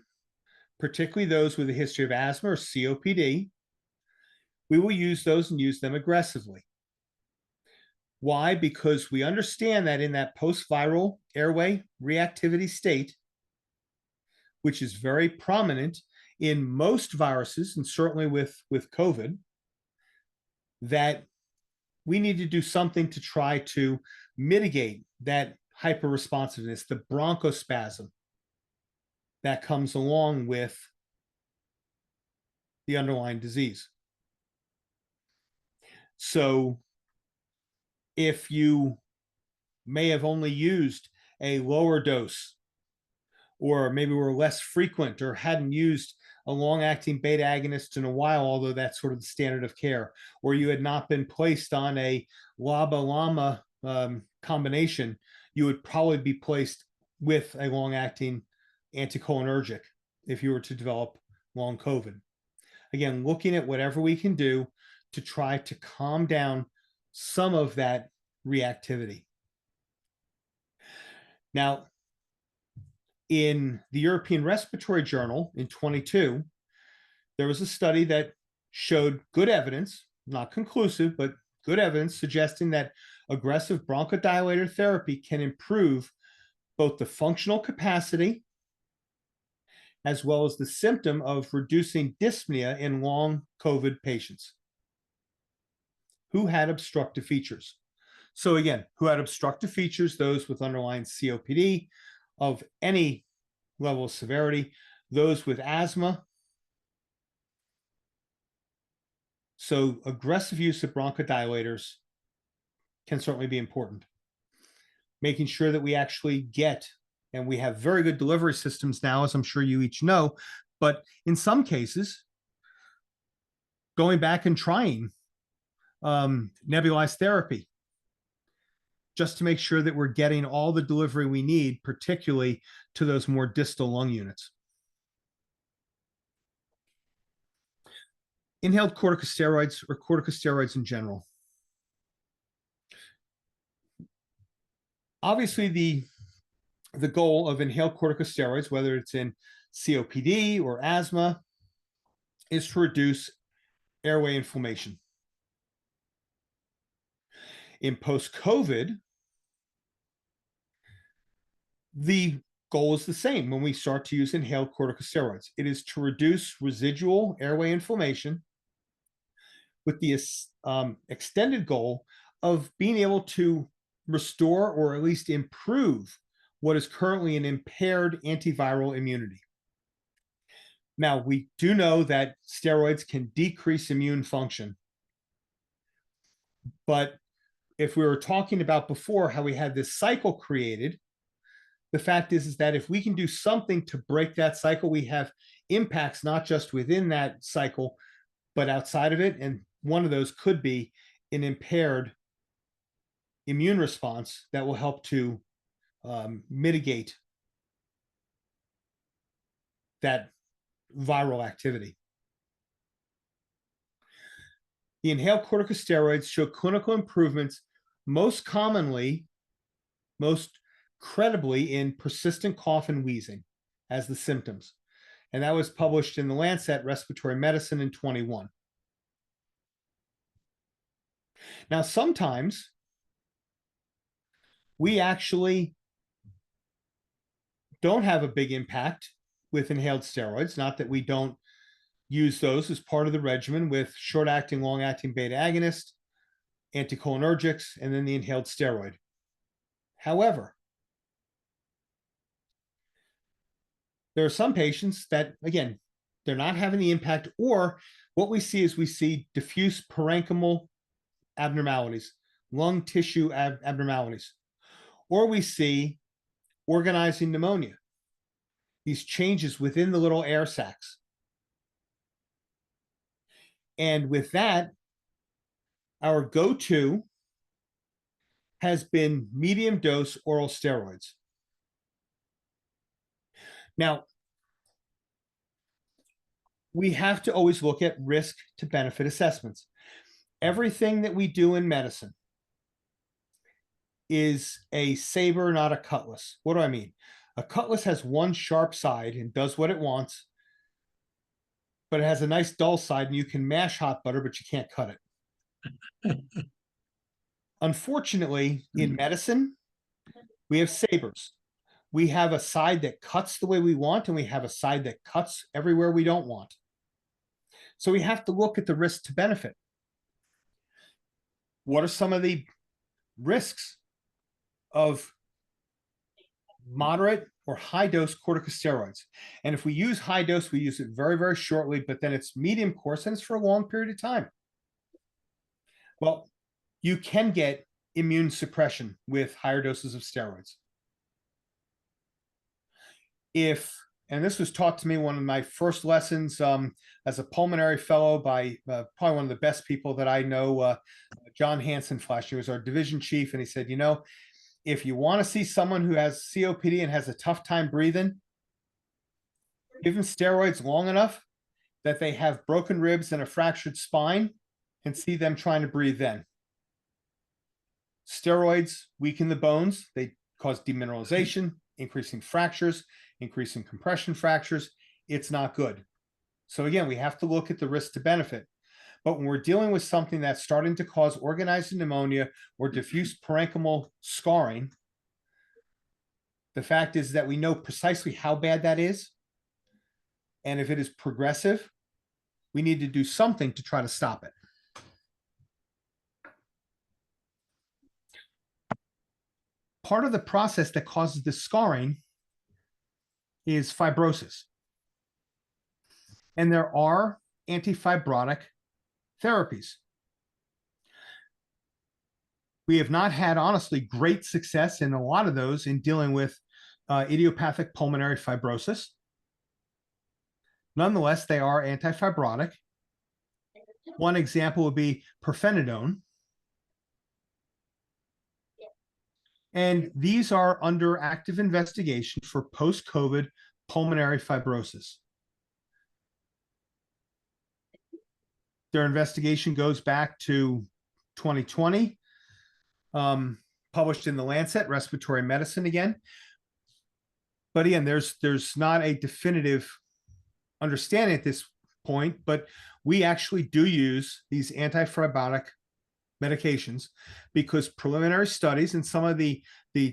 B: particularly those with a history of asthma or COPD, we will use those and use them aggressively. Why? Because we understand that in that post-viral airway reactivity state, which is very prominent in most viruses and certainly with COVID, that we need to do something to try to mitigate that hyperresponsiveness, the bronchospasm that comes along with the underlying disease. So if you may have only used a lower dose, or maybe were less frequent or hadn't used a long-acting beta agonist in a while, although that's sort of the standard of care, or you had not been placed on a LABA-LAMA combination, you would probably be placed with a long-acting anticholinergic if you were to develop long COVID. Again, looking at whatever we can do to try to calm down some of that reactivity. Now, in the European Respiratory Journal in 22, there was a study that showed good evidence, not conclusive, but good evidence suggesting that aggressive bronchodilator therapy can improve both the functional capacity as well as the symptom of reducing dyspnea in long COVID patients who had obstructive features. So again, who had obstructive features, those with underlying COPD of any level of severity, those with asthma. So aggressive use of bronchodilators can certainly be important. Making sure that we actually get, and we have very good delivery systems now, as I'm sure you each know, but in some cases, going back and trying nebulized therapy, just to make sure that we're getting all the delivery we need, particularly to those more distal lung units. Inhaled corticosteroids or corticosteroids in general. Obviously, the goal of inhaled corticosteroids, whether it's in COPD or asthma, is to reduce airway inflammation. In post-COVID, the goal is the same when we start to use inhaled corticosteroids. It is to reduce residual airway inflammation with the extended goal of being able to restore or at least improve what is currently an impaired antiviral immunity. Now, we do know that steroids can decrease immune function, but if we were talking about before how we had this cycle created, the fact is that if we can do something to break that cycle, we have impacts not just within that cycle, but outside of it. And one of those could be an impaired immune response that will help to mitigate that viral activity. The inhaled corticosteroids show clinical improvements most commonly, most credibly in persistent cough and wheezing as the symptoms. And that was published in the Lancet Respiratory Medicine in 21. Now, sometimes we actually don't have a big impact with inhaled steroids, not that we don't use those as part of the regimen with short-acting, long-acting beta agonist, anticholinergics, and then the inhaled steroid. However, there are some patients that, again, they're not having the impact, or what we see is we see diffuse parenchymal abnormalities, lung tissue abnormalities, or we see organizing pneumonia, these changes within the little air sacs. And with that, our go-to has been medium dose oral steroids. Now, we have to always look at risk to benefit assessments. Everything that we do in medicine is a saber, not a cutlass. What do I mean? A cutlass has one sharp side and does what it wants, but it has a nice dull side, and you can mash hot butter, but you can't cut it. Unfortunately, in medicine, we have sabers. We have a side that cuts the way we want, and we have a side that cuts everywhere we don't want. So we have to look at the risk to benefit. What are some of the risks of moderate or high dose corticosteroids? And if we use high dose, we use it very, very shortly, but then it's medium course and it's for a long period of time. Well, you can get immune suppression with higher doses of steroids. And this was taught to me one of my first lessons as a pulmonary fellow by probably one of the best people that I know, John Hansen Flash. He was our division chief, and he said, you know, if you want to see someone who has COPD and has a tough time breathing, give them steroids long enough that they have broken ribs and a fractured spine, and see them trying to breathe then. Steroids weaken the bones. They cause demineralization, increasing fractures, increasing compression fractures. It's not good. So again, we have to look at the risk to benefit. But when we're dealing with something that's starting to cause organized pneumonia or diffuse parenchymal scarring, the fact is that we know precisely how bad that is. And if it is progressive, we need to do something to try to stop it. Part of the process that causes this scarring is fibrosis. And there are antifibrotic therapies. We have not had, honestly, great success in a lot of those in dealing with idiopathic pulmonary fibrosis. Nonetheless, they are antifibrotic. One example would be pirfenidone. And these are under active investigation for post-COVID pulmonary fibrosis. Their investigation goes back to 2020, published in the Lancet Respiratory Medicine again. But again, there's not a definitive understanding at this point, but we actually do use these antifibrotic medications because preliminary studies and some of the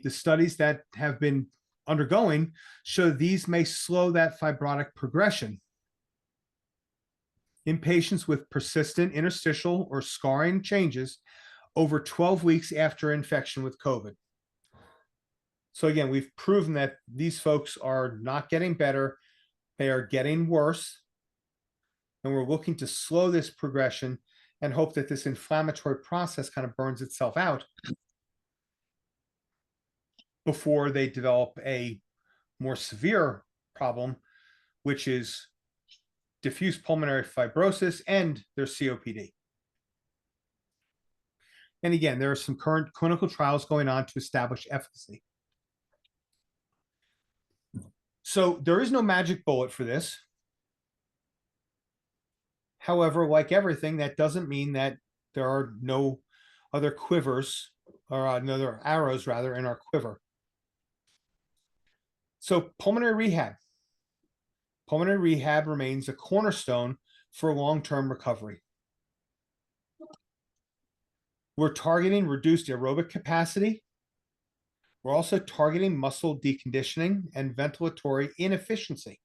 B: studies that have been undergoing show these may slow that fibrotic progression in patients with persistent interstitial or scarring changes over 12 weeks after infection with COVID. So again, we've proven that these folks are not getting better, they are getting worse, and we're looking to slow this progression and hope that this inflammatory process kind of burns itself out before they develop a more severe problem, which is diffuse pulmonary fibrosis and their COPD. And again, there are some current clinical trials going on to establish efficacy. So there is no magic bullet for this. However, like everything, that doesn't mean that there are no other quivers or no other arrows rather in our quiver. So pulmonary rehab. Pulmonary rehab remains a cornerstone for long-term recovery. We're targeting reduced aerobic capacity. We're also targeting muscle deconditioning and ventilatory inefficiency.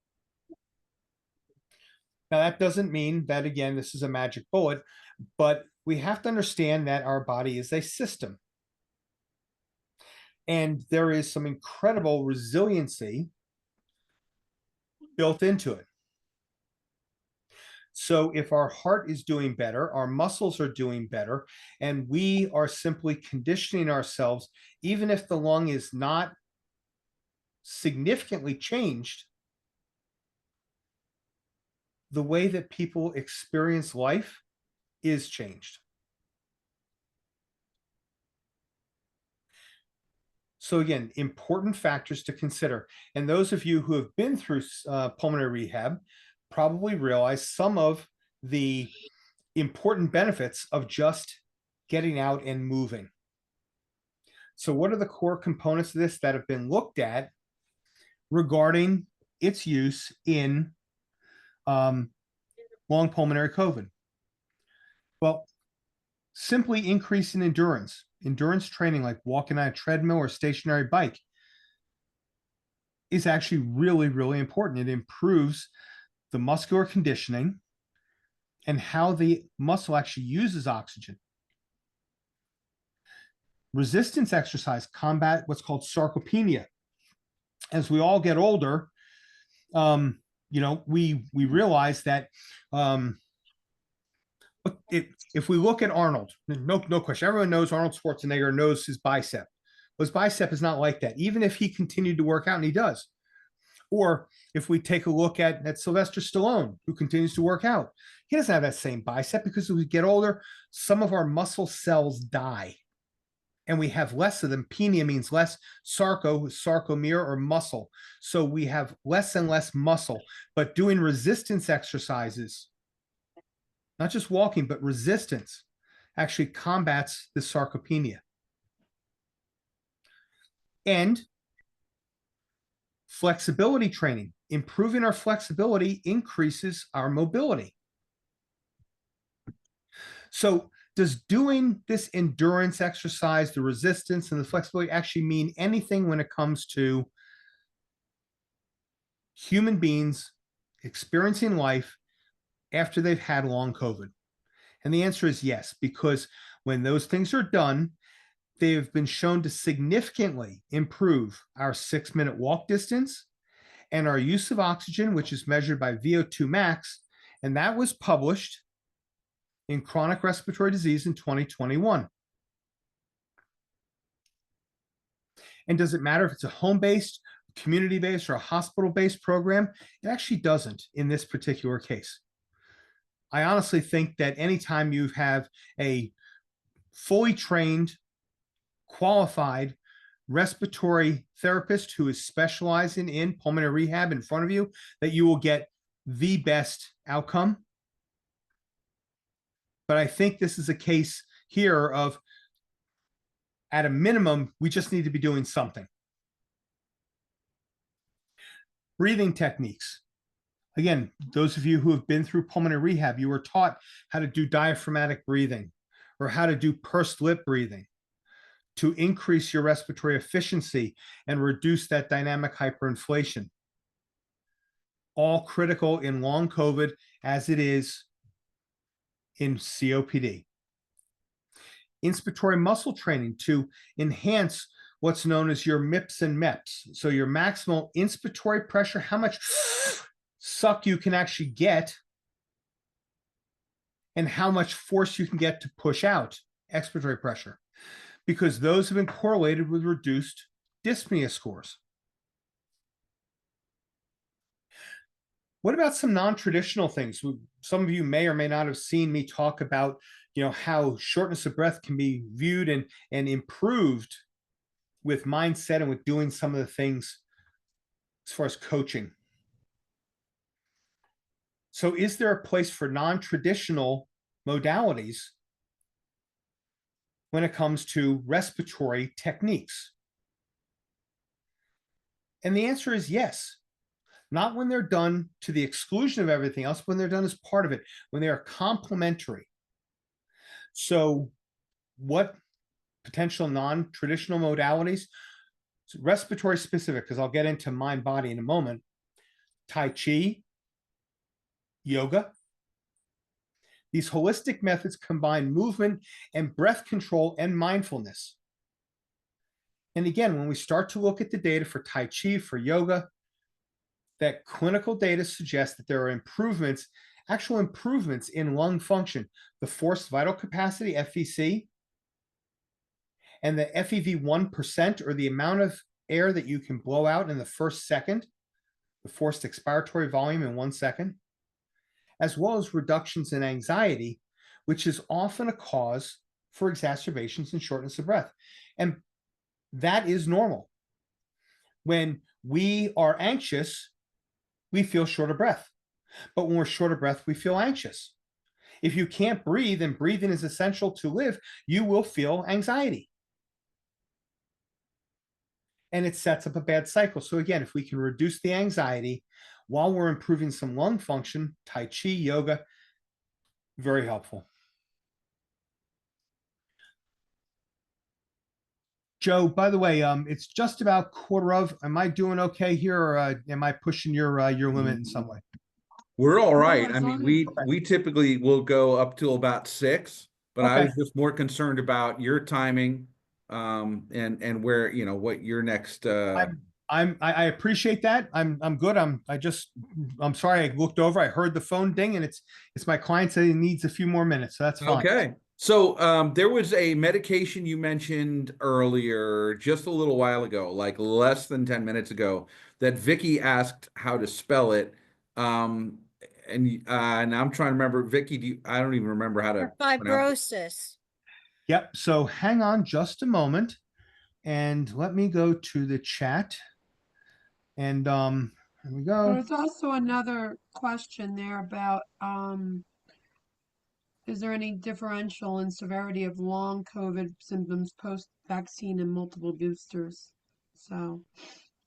B: Now, that doesn't mean that, again, this is a magic bullet, but we have to understand that our body is a system. And there is some incredible resiliency built into it. So if our heart is doing better, our muscles are doing better, and we are simply conditioning ourselves, even if the lung is not significantly changed, the way that people experience life is changed. So again, important factors to consider. And those of you who have been through pulmonary rehab probably realize some of the important benefits of just getting out and moving. So what are the core components of this that have been looked at regarding its use in long pulmonary COVID? Well, simply increasing endurance training like walking on a treadmill or stationary bike is actually really, really important. It improves the muscular conditioning and how the muscle actually uses oxygen. Resistance exercise combat what's called sarcopenia. As we all get older, we realize that if we look at Arnold, no question, everyone knows Arnold Schwarzenegger knows his bicep. But his bicep is not like that, even if he continued to work out, and he does. Or if we take a look at Sylvester Stallone, who continues to work out, he doesn't have that same bicep because as we get older, some of our muscle cells die. And we have less of them. Penia means less, sarcomere or muscle. So we have less and less muscle. But doing resistance exercises, not just walking, but resistance, actually combats the sarcopenia. And flexibility training, improving our flexibility increases our mobility. So does doing this endurance exercise, the resistance and the flexibility actually mean anything when it comes to human beings experiencing life after they've had long COVID? And the answer is yes, because when those things are done, they have been shown to significantly improve our 6-minute walk distance and our use of oxygen, which is measured by VO2 max. And that was published in Chronic Respiratory Disease in 2021. And does it matter if it's a home-based, community-based, or a hospital-based program? It actually doesn't in this particular case. I honestly think that anytime you have a fully trained, qualified respiratory therapist who is specializing in pulmonary rehab in front of you, that you will get the best outcome. But I think this is a case here of, at a minimum, we just need to be doing something. Breathing techniques. Again, those of you who have been through pulmonary rehab, you were taught how to do diaphragmatic breathing or how to do pursed lip breathing to increase your respiratory efficiency and reduce that dynamic hyperinflation. All critical in long COVID as it is in COPD. Inspiratory muscle training to enhance what's known as your MIPS and MEPS. So your maximal inspiratory pressure, how much suck you can actually get, and how much force you can get to push out expiratory pressure, because those have been correlated with reduced dyspnea scores. What about some non-traditional things? Some of you may or may not have seen me talk about how shortness of breath can be viewed and improved with mindset and with doing some of the things as far as coaching. So is there a place for non-traditional modalities when it comes to respiratory techniques? And the answer is yes. Not when they're done to the exclusion of everything else, when they're done as part of it, when they are complementary. So what potential non-traditional modalities? So respiratory specific, because I'll get into mind body in a moment. Tai Chi, yoga. These holistic methods combine movement and breath control and mindfulness. And again, when we start to look at the data for Tai Chi, for yoga, that clinical data suggests that there are improvements, actual improvements in lung function, the forced vital capacity, FVC, and the FEV 1%, or the amount of air that you can blow out in the first second, the forced expiratory volume in 1 second, as well as reductions in anxiety, which is often a cause for exacerbations and shortness of breath. And that is normal. When we are anxious, we feel short of breath. But when we're short of breath, we feel anxious. If you can't breathe and breathing is essential to live, you will feel anxiety. And it sets up a bad cycle. So again, if we can reduce the anxiety while we're improving some lung function, Tai Chi, yoga, very helpful. Joe, by the way, it's just about quarter of. Am I doing okay here, or am I pushing your limit in some way?
A: We're all right.
E: as
A: I mean,
E: long
A: we typically will go up to about 6, but I
B: Okay.
A: was just more concerned about your timing, and where, what your next,
B: I appreciate that. I'm good. I'm sorry. I looked over. I heard the phone ding, and it's my client saying he needs a few more minutes. So that's fine.
A: Okay. So there was a medication you mentioned earlier, just a little while ago, like less than 10 minutes ago, that Vicky asked how to spell it. And I'm trying to remember, Vicky, I don't even remember how to
E: For
A: pronounce
E: fibrosis.
B: Yep. So hang on just a moment, and let me go to the chat. And here we go.
F: There's also another question there about is there any differential in severity of long COVID symptoms post-vaccine and multiple boosters? So,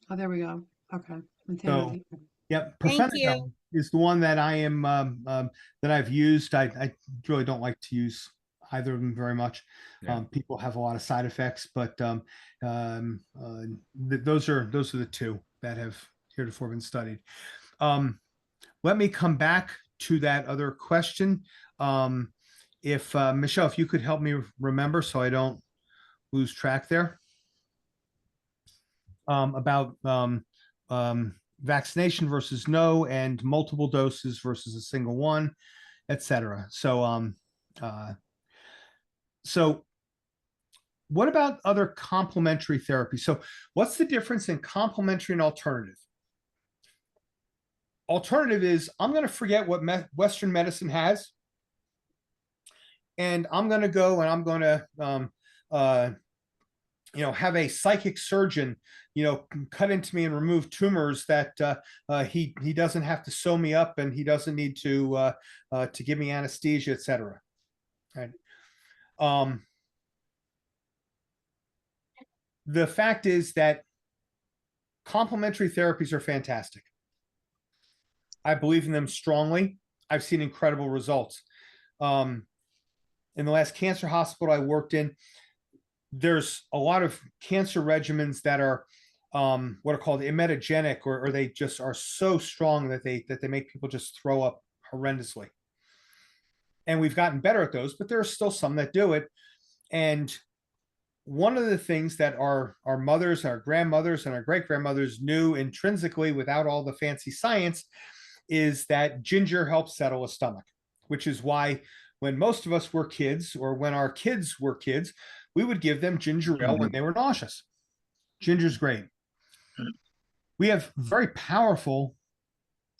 F: oh, there we go. Okay.
B: So, yep,
E: Thank you.
B: pirfenidone is the one that I am that I've used. I really don't like to use either of them very much.
A: Yeah.
B: People have a lot of side effects, but those are the two that have heretofore been studied. Let me come back to that other question. If Michelle, if you could help me remember so I don't lose track there, about vaccination versus no, and multiple doses versus a single one, etc. So so what about other complementary therapies? So what's the difference in complementary and alternative? Alternative is I'm going to forget what Western medicine has, and I'm going to go and I'm going to have a psychic surgeon, cut into me and remove tumors that he doesn't have to sew me up, and he doesn't need to give me anesthesia, etc. Right. The fact is that complementary therapies are fantastic. I believe in them strongly. I've seen incredible results. In the last cancer hospital I worked in, there's a lot of cancer regimens that are what are called emetogenic, or they just are so strong that they make people just throw up horrendously. And we've gotten better at those, but there are still some that do it. And one of the things that our mothers, our grandmothers, and our great-grandmothers knew intrinsically without all the fancy science is that ginger helps settle a stomach, which is why when most of us were kids, or when our kids were kids, we would give them ginger ale when they were nauseous. Ginger's great. We have very powerful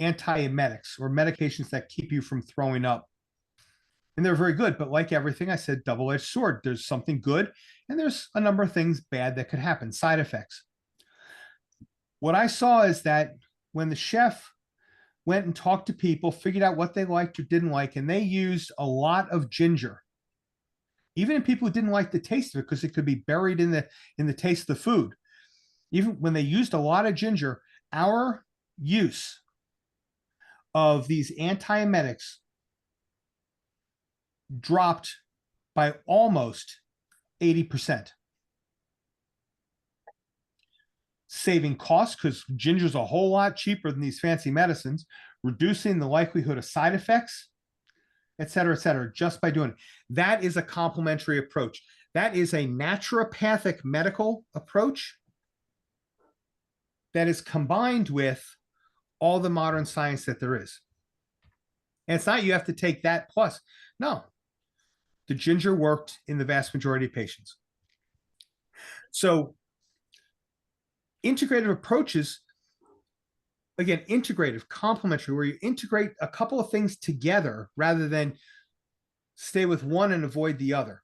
B: antiemetics, or medications that keep you from throwing up. And they're very good, but like everything I said, double-edged sword. There's something good and there's a number of things bad that could happen, side effects. What I saw is that when the chef went and talked to people, figured out what they liked or didn't like, and they used a lot of ginger, even in people who didn't like the taste of it because it could be buried in the taste of the food. Even when they used a lot of ginger, our use of these antiemetics dropped by almost 80%. Saving costs because ginger is a whole lot cheaper than these fancy medicines, reducing the likelihood of side effects, et cetera, just by doing it. That is a complementary approach. That is a naturopathic medical approach that is combined with all the modern science that there is. And it's not you have to take that plus. No, the ginger worked in the vast majority of patients. So integrative approaches, again, integrative, complementary, where you integrate a couple of things together rather than stay with one and avoid the other.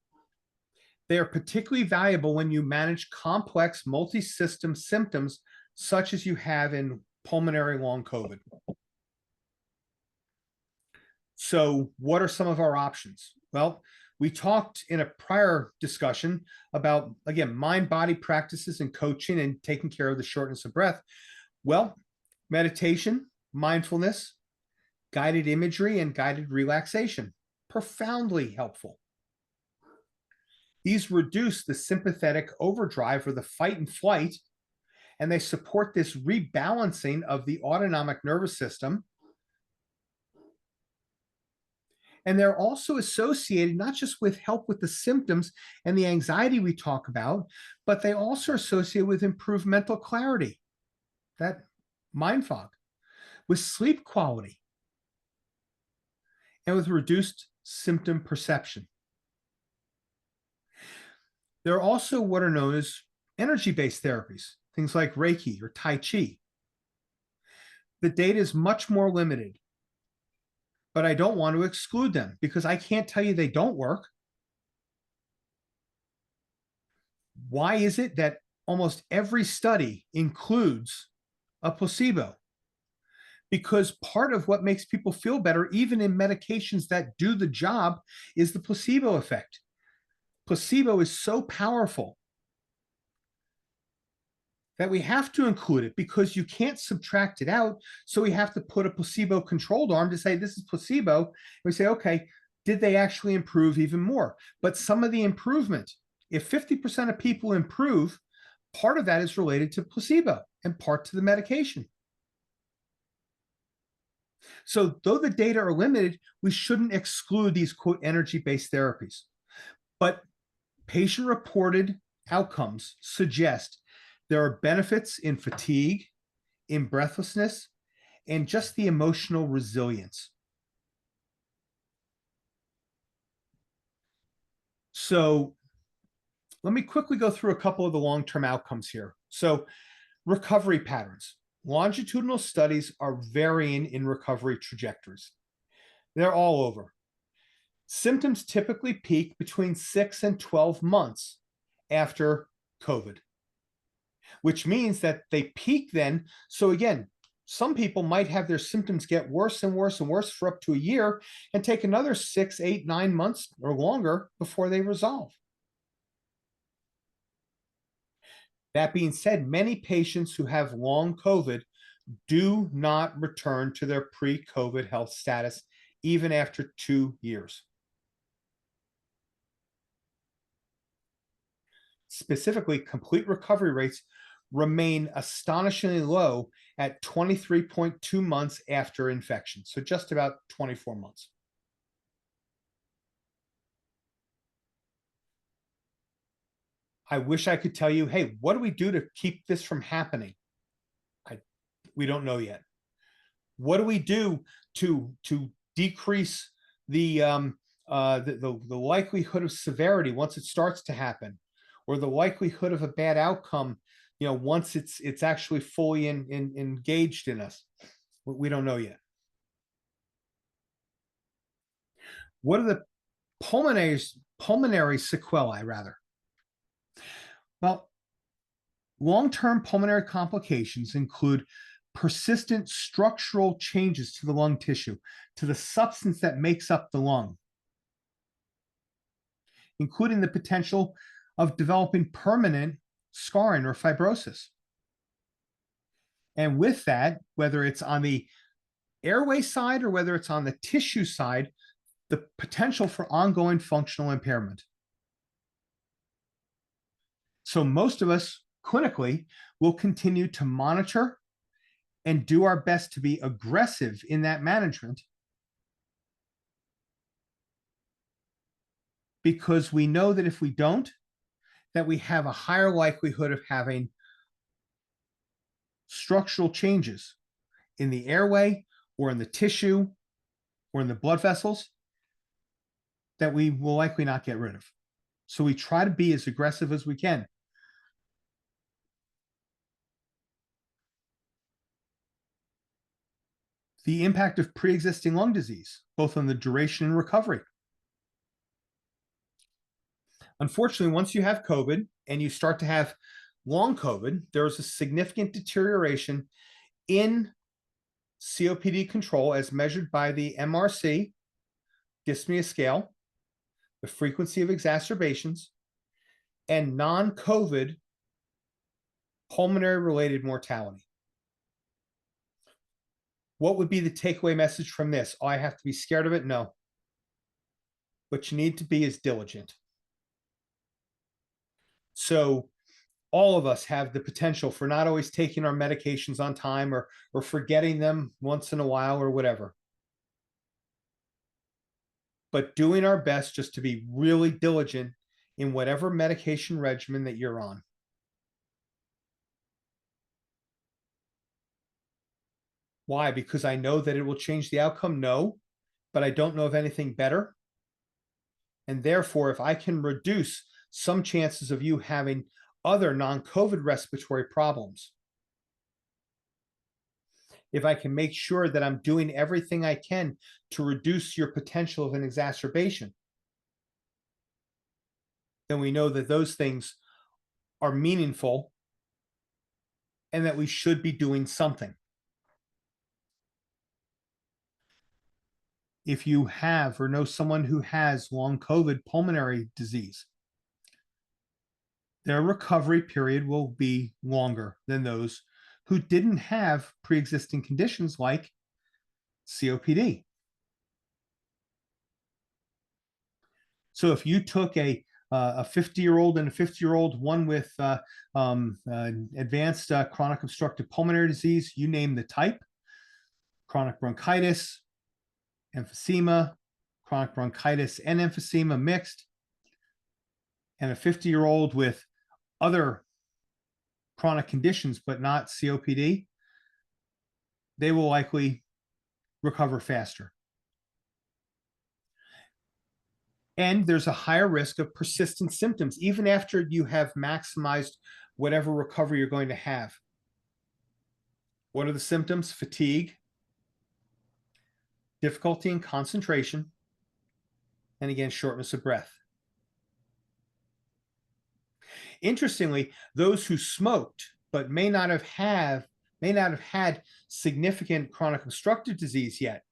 B: They are particularly valuable when you manage complex multi-system symptoms such as you have in pulmonary long COVID. So what are some of our options? Well, we talked in a prior discussion about, again, mind-body practices and coaching and taking care of the shortness of breath. Well, meditation, mindfulness, guided imagery, and guided relaxation, profoundly helpful. These reduce the sympathetic overdrive or the fight and flight, and they support this rebalancing of the autonomic nervous system. And they're also associated not just with help with the symptoms and the anxiety we talk about, but they also are associated with improved mental clarity, that mind fog, with sleep quality, and with reduced symptom perception. There are also what are known as energy-based therapies, things like Reiki or Tai Chi. The data is much more limited, but I don't want to exclude them because I can't tell you they don't work. Why is it that almost every study includes a placebo? Because part of what makes people feel better, even in medications that do the job, is the placebo effect. Placebo is so powerful that we have to include it because you can't subtract it out. So we have to put a placebo-controlled arm to say this is placebo. And we say, okay, did they actually improve even more? But some of the improvement, if 50% of people improve, part of that is related to placebo and part to the medication. So though the data are limited, we shouldn't exclude these, quote, energy-based therapies. But patient-reported outcomes suggest there are benefits in fatigue, in breathlessness, and just the emotional resilience. So let me quickly go through a couple of the long-term outcomes here. So recovery patterns. Longitudinal studies are varying in recovery trajectories. They're all over. Symptoms typically peak between 6 and 12 months after COVID, which means that they peak then. So again, some people might have their symptoms get worse and worse and worse for up to a year and take another 6, 8, 9 months or longer before they resolve. That being said, many patients who have long COVID do not return to their pre-COVID health status even after 2 years. Specifically, complete recovery rates remain astonishingly low at 23.2 months after infection, so just about 24 months. I wish I could tell you, hey, what do we do to keep this from happening? We don't know yet. What do we do to decrease the likelihood of severity once it starts to happen, or the likelihood of a bad outcome, once it's actually fully engaged in us? We don't know yet. What are the pulmonary sequelae, rather. Well, long-term pulmonary complications include persistent structural changes to the lung tissue, to the substance that makes up the lung, including the potential of developing permanent scarring or fibrosis. And with that, whether it's on the airway side or whether it's on the tissue side, the potential for ongoing functional impairment. So most of us clinically will continue to monitor and do our best to be aggressive in that management, because we know that if we don't, that we have a higher likelihood of having structural changes in the airway or in the tissue or in the blood vessels that we will likely not get rid of. So we try to be as aggressive as we can. The impact of pre-existing lung disease, both on the duration and recovery. Unfortunately, once you have COVID and you start to have long COVID, there's a significant deterioration in COPD control as measured by the MRC, dyspnea scale, the frequency of exacerbations, and non-COVID pulmonary related mortality. What would be the takeaway message from this? Oh, I have to be scared of it? No. What you need to be is diligent. So all of us have the potential for not always taking our medications on time or forgetting them once in a while or whatever. But doing our best just to be really diligent in whatever medication regimen that you're on. Why? Because I know that it will change the outcome? No, but I don't know of anything better. And therefore, if I can reduce some chances of you having other non-COVID respiratory problems, if I can make sure that I'm doing everything I can to reduce your potential of an exacerbation, then we know that those things are meaningful and that we should be doing something. If you have or know someone who has long COVID pulmonary disease, their recovery period will be longer than those who didn't have pre-existing conditions like COPD. So if you took a 50-year-old and a 50-year-old, one with advanced chronic obstructive pulmonary disease, you name the type, chronic bronchitis, emphysema, chronic bronchitis and emphysema mixed, and a 50-year-old with other chronic conditions but not COPD, they will likely recover faster. And there's a higher risk of persistent symptoms even after you have maximized whatever recovery you're going to have. What are the symptoms? Fatigue, difficulty in concentration, and again, shortness of breath. Interestingly, those who smoked but may not have had significant chronic obstructive disease yet,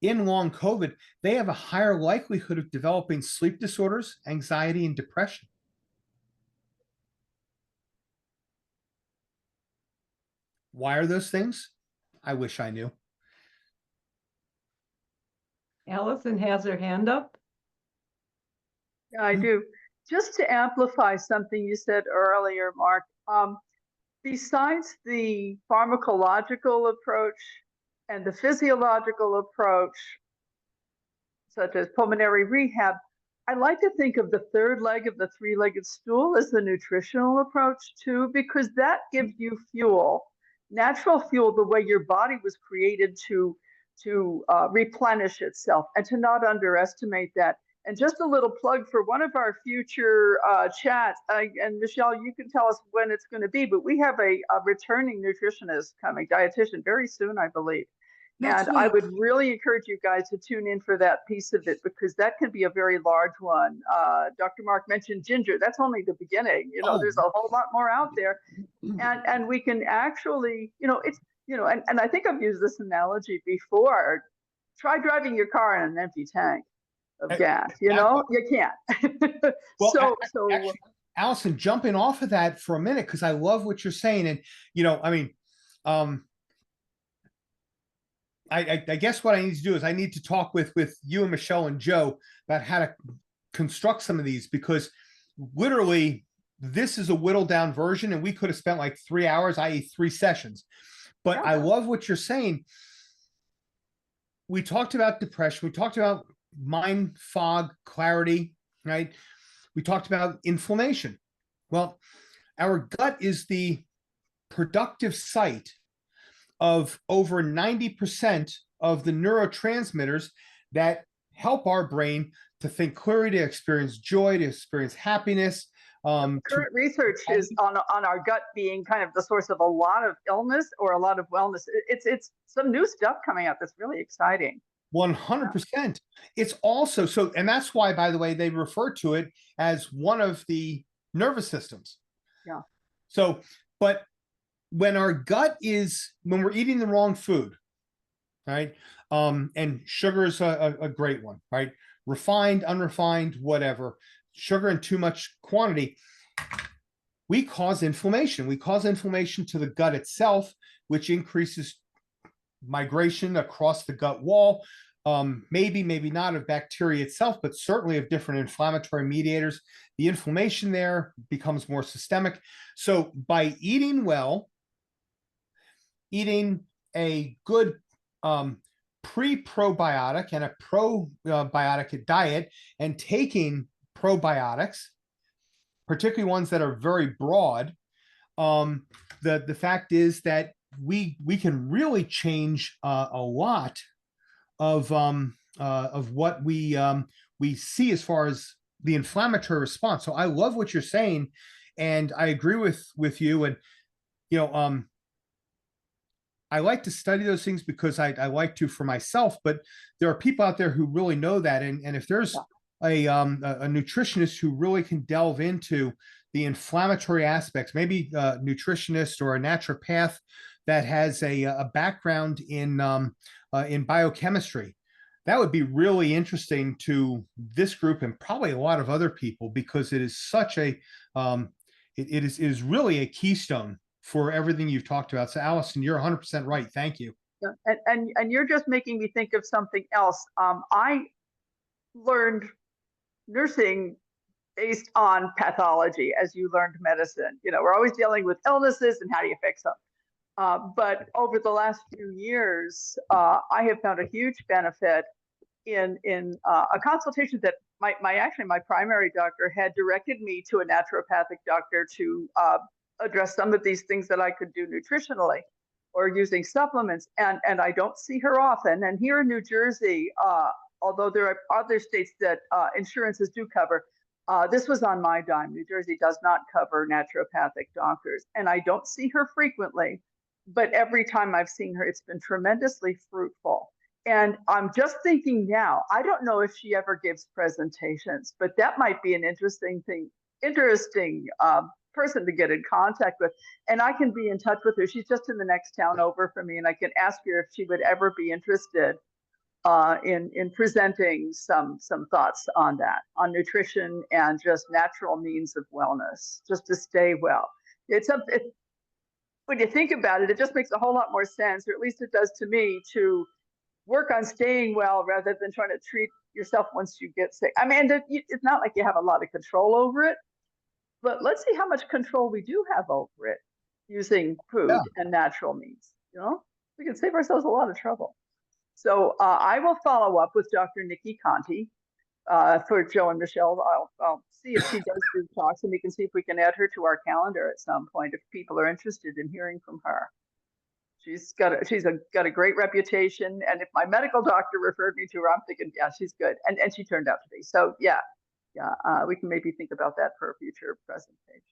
B: in long COVID, they have a higher likelihood of developing sleep disorders, anxiety, and depression. Why are those things? I wish I knew.
E: Allison has her hand up.
G: Yeah, I do. Just to amplify something you said earlier, Mark, besides the pharmacological approach and the physiological approach, such as pulmonary rehab, I like to think of the third leg of the three-legged stool as the nutritional approach too, because that gives you fuel, natural fuel, the way your body was created to replenish itself, and to not underestimate that. And just a little plug for one of our future chats, and Michelle, you can tell us when it's going to be, but we have a returning nutritionist coming, dietitian, very soon, I believe.
F: Next
G: And I
F: week.
G: would really encourage you guys to tune in for that piece of it, because that can be a very large one. Dr. Mark mentioned ginger. That's only the beginning. There's a whole lot more out there. And we can actually, it's, and I think I've used this analogy before. Try driving your car in an empty tank of gas. You can't.
B: Well,
G: so
B: actually, Allison, jumping off of that for a minute, because I love what you're saying. And, I guess what I need to do is I need to talk with you and Michelle and Joe about how to construct some of these, because literally this is a whittled down version, and we could have spent like 3 hours, i.e. 3 sessions. But I love what you're saying. We talked about depression. We talked about mind fog, clarity, right? We talked about inflammation. Well, our gut is the productive site of over 90% of the neurotransmitters that help our brain to think clearly, to experience joy, to experience happiness.
G: Current research is on our gut being kind of the source of a lot of illness or a lot of wellness. It's some new stuff coming out that's really exciting.
B: 100%. It's also so, and that's why, by the way, they refer to it as one of the nervous systems.
G: Yeah.
B: So, but when we're eating the wrong food, right? And sugar is a great one, right? Refined, unrefined, whatever, sugar in too much quantity, we cause inflammation. We cause inflammation to the gut itself, which increases migration across the gut wall, maybe not of bacteria itself, but certainly of different inflammatory mediators. The inflammation there becomes more systemic. So by eating well, eating a good pre-probiotic and a probiotic diet, and taking probiotics, particularly ones that are very broad, the fact is that we can really change a lot of what we see as far as the inflammatory response. So I love what you're saying, and I agree with you. And I like to study those things because I like to for myself, but there are people out there who really know that. And if there's a nutritionist who really can delve into the inflammatory aspects, maybe a nutritionist or a naturopath that has a background in biochemistry, that would be really interesting to this group and probably a lot of other people, because it is such a it is really a keystone for everything you've talked about. So Allison, you're 100% right. Thank you.
G: And you're just making me think of something else. I learned nursing based on pathology as you learned medicine. We're always dealing with illnesses and how do you fix them. But over the last few years, I have found a huge benefit in a consultation that my primary doctor had directed me to a naturopathic doctor to address some of these things that I could do nutritionally or using supplements. And I don't see her often. And here in New Jersey, although there are other states that insurances do cover, this was on my dime. New Jersey does not cover naturopathic doctors. And I don't see her frequently, but every time I've seen her, it's been tremendously fruitful. And I'm just thinking now, I don't know if she ever gives presentations, but that might be an interesting person to get in contact with. And I can be in touch with her. She's just in the next town over from me, and I can ask her if she would ever be interested in presenting some thoughts on that, on nutrition and just natural means of wellness, just to stay well. When you think about it, it just makes a whole lot more sense, or at least it does to me, to work on staying well rather than trying to treat yourself once you get sick. I mean, it's not like you have a lot of control over it, but let's see how much control we do have over it using food and natural means. We can save ourselves a lot of trouble. So I will follow up with Dr. Nikki Conti for Joe and Michelle. I'll see if she does do talks, and we can see if we can add her to our calendar at some point if people are interested in hearing from her. She's got a great reputation, and if my medical doctor referred me to her, I'm thinking, yeah, she's good, and she turned out to be. So yeah, we can maybe think about that for a future presentation.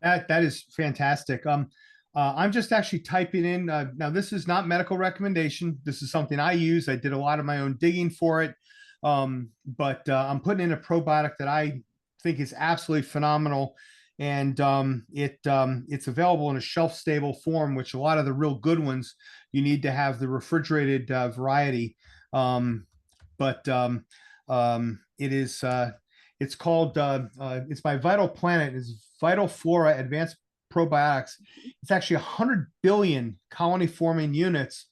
B: That is fantastic. I'm just actually typing in. Now, this is not medical recommendation. This is something I use. I did a lot of my own digging for it. But I'm putting in a probiotic that I think is absolutely phenomenal. And it's available in a shelf-stable form, which a lot of the real good ones, you need to have the refrigerated variety. But it's called, it's by Vital Planet. It's Vital Flora Advanced Probiotics. It's actually 100 billion colony forming units.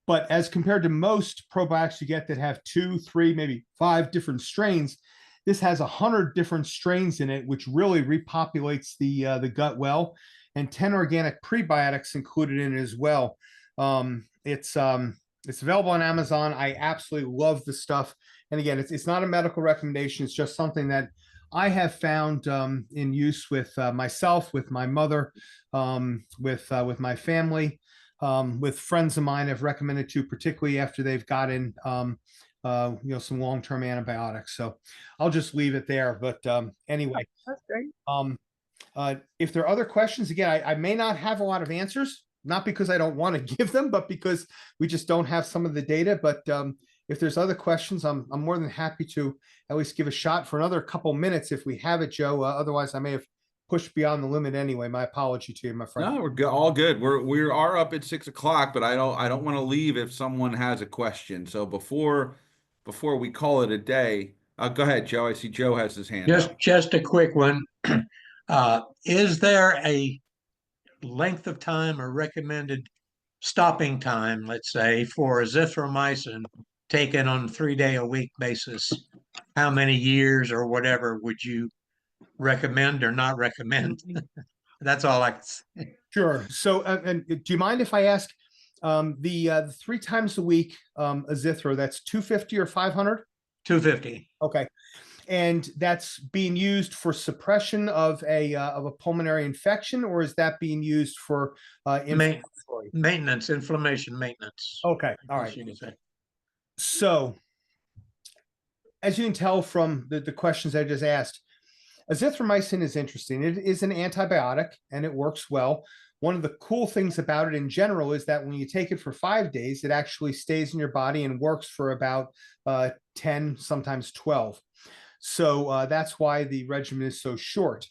B: But as compared to most probiotics you get that have 2, 3, maybe 5 different strains, this has 100 different strains in it, which really repopulates the gut well, and 10 organic prebiotics included in it as well. It's available on Amazon. I absolutely love the stuff. And again, it's not a medical recommendation. It's just something that I have found in use with myself, with my mother, with my family, with friends of mine I've recommended to, particularly after they've gotten some long-term antibiotics. So I'll just leave it there. But anyway,
G: That's great.
B: if there are other questions, again, I may not have a lot of answers, not because I don't want to give them, but because we just don't have some of the data. But if there's other questions, I'm more than happy to at least give a shot for another couple minutes if we have it, Joe. Otherwise, I may have pushed beyond the limit anyway. My apology to you, my friend.
A: No, we're all good. We are up at 6 o'clock, but I don't want to leave if someone has a question. So before we call it a day, go ahead, Joe. I see Joe has his hand up.
H: Just a quick one. Is there a length of time or recommended stopping time, let's say, for azithromycin taken on a 3-day-a-week basis? How many years or whatever would you recommend or not recommend? That's all I can say.
B: Sure. So, and do you mind if I ask the 3 times a week azithro? That's 250 or 500?
H: 250.
B: Okay, and that's being used for suppression of a pulmonary infection, or is that being used for inflammatory?
H: Maintenance, inflammation maintenance.
B: Okay, all right. So, as you can tell from the questions I just asked, azithromycin is interesting. It is an antibiotic and it works well. One of the cool things about it in general is that when you take it for 5 days, it actually stays in your body and works for about 10, sometimes 12. So that's why the regimen is so short.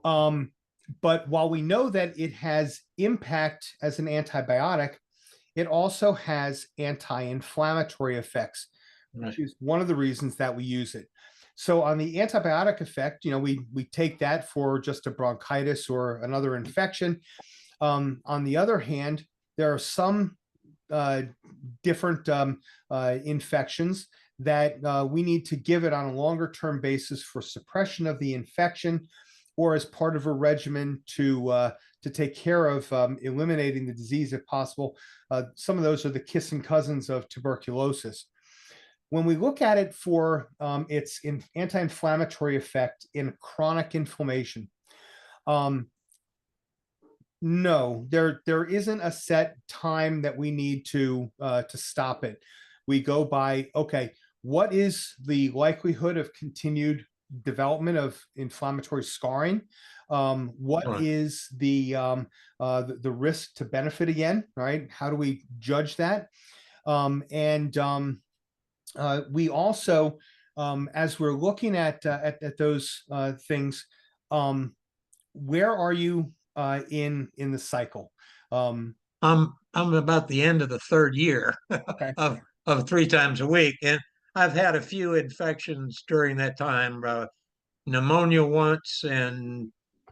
B: But while we know that it has impact as an antibiotic, it also has anti-inflammatory effects, which is one of the reasons that we use it. So on the antibiotic effect, we take that for just a bronchitis or another infection. On the other hand, there are some different infections that we need to give it on a longer term basis for suppression of the infection, or as part of a regimen to take care of eliminating the disease if possible. Some of those are the kissing cousins of tuberculosis. When we look at it for its anti-inflammatory effect in chronic inflammation, no, there isn't a set time that we need to stop it. We go by, okay, what is the likelihood of continued development of inflammatory scarring? What is the risk to benefit again, right? How do we judge that? We also, as we're looking at those things, where are you in the cycle?
H: I'm about the end of the 3rd year
B: Okay.
H: of 3 times a week, and I've had a few infections during that time, pneumonia once and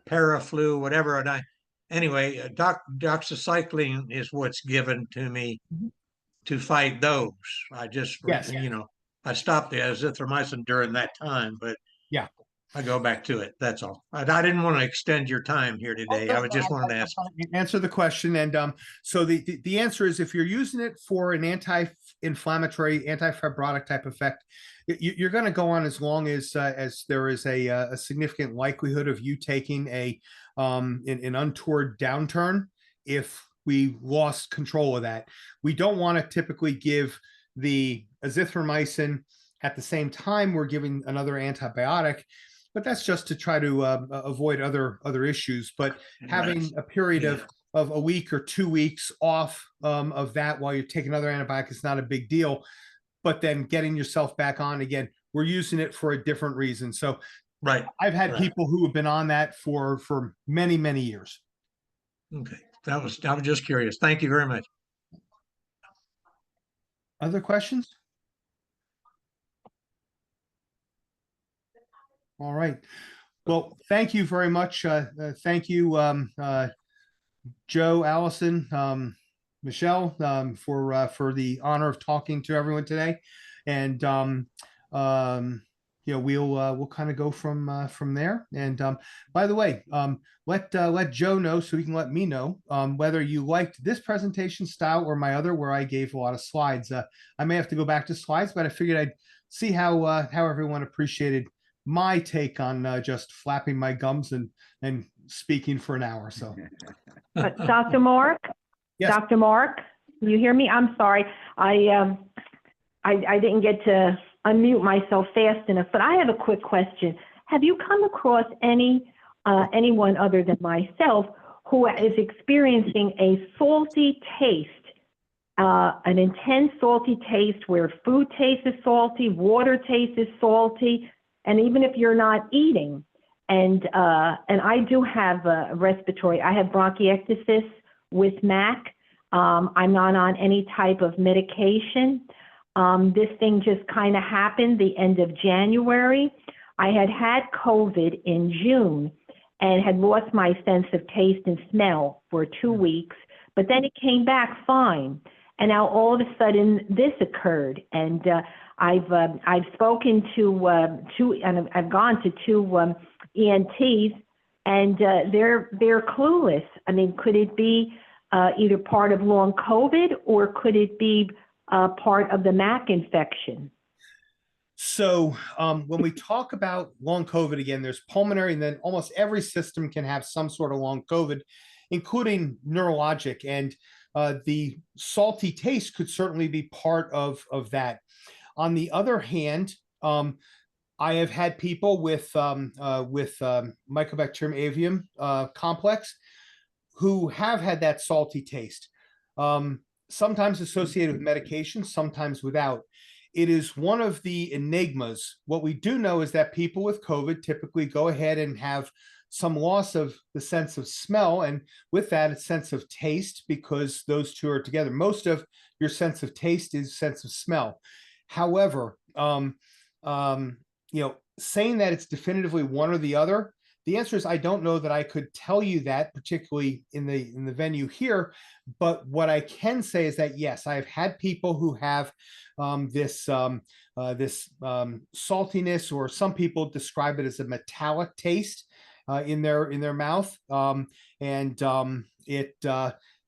H: paraflu, whatever. And anyway, doxycycline is what's given to me to fight those. I just,
B: Yes.
H: I stopped the azithromycin during that time, but
B: Yeah.
H: I go back to it. That's all. I didn't want to extend your time here today. I just wanted to ask.
B: Answer the question. And so the answer is, if you're using it for an anti-inflammatory, anti-fibrotic type effect, you're going to go on as long as there is a significant likelihood of you taking an untoward downturn. If we lost control of that, we don't want to typically give the azithromycin at the same time we're giving another antibiotic, but that's just to try to avoid other issues. But having a period of a week or 2 weeks off of that while you're taking another antibiotic is not a big deal. But then getting yourself back on again, we're using it for a different reason. So
H: Right.
B: I've had
H: Right.
B: people who have been on that for many, many years.
H: Okay. I was just curious. Thank you very much.
B: Other questions? All right. Well, thank you very much. Thank you, Joe, Allison, Michelle, for the honor of talking to everyone today. And we'll kind of go from there. And by the way, let Joe know so he can let me know whether you liked this presentation style or my other, where I gave a lot of slides. I may have to go back to slides, but I figured I'd see how everyone appreciated my take on just flapping my gums and speaking for an hour. So,
I: Dr. Mark,
B: yes.
I: Dr. Mark, you hear me? I'm sorry. I didn't get to unmute myself fast enough, but I have a quick question. Have you come across anyone other than myself who is experiencing a salty taste, an intense salty taste where food taste is salty, water taste is salty, and even if you're not eating? And I do have a respiratory. I have bronchiectasis with MAC. I'm not on any type of medication. This thing just kind of happened the end of January. I had COVID in June and had lost my sense of taste and smell for 2 weeks, but then it came back fine. And now all of a sudden this occurred. And I've spoken to and I've gone to two ENTs, and they're clueless. I mean, could it be either part of long COVID, or could it be part of the MAC infection?
B: So when we talk about long COVID, again, there's pulmonary, and then almost every system can have some sort of long COVID, including neurologic. And the salty taste could certainly be part of that. On the other hand, I have had people with Mycobacterium avium complex who have had that salty taste, sometimes associated with medication, sometimes without. It is one of the enigmas. What we do know is that people with COVID typically go ahead and have some loss of the sense of smell, and with that, a sense of taste, because those two are together. Most of your sense of taste is sense of smell. However, saying that it's definitively one or the other, the answer is I don't know that I could tell you that, particularly in the venue here. But what I can say is that yes, I have had people who have this saltiness, or some people describe it as a metallic taste in their mouth,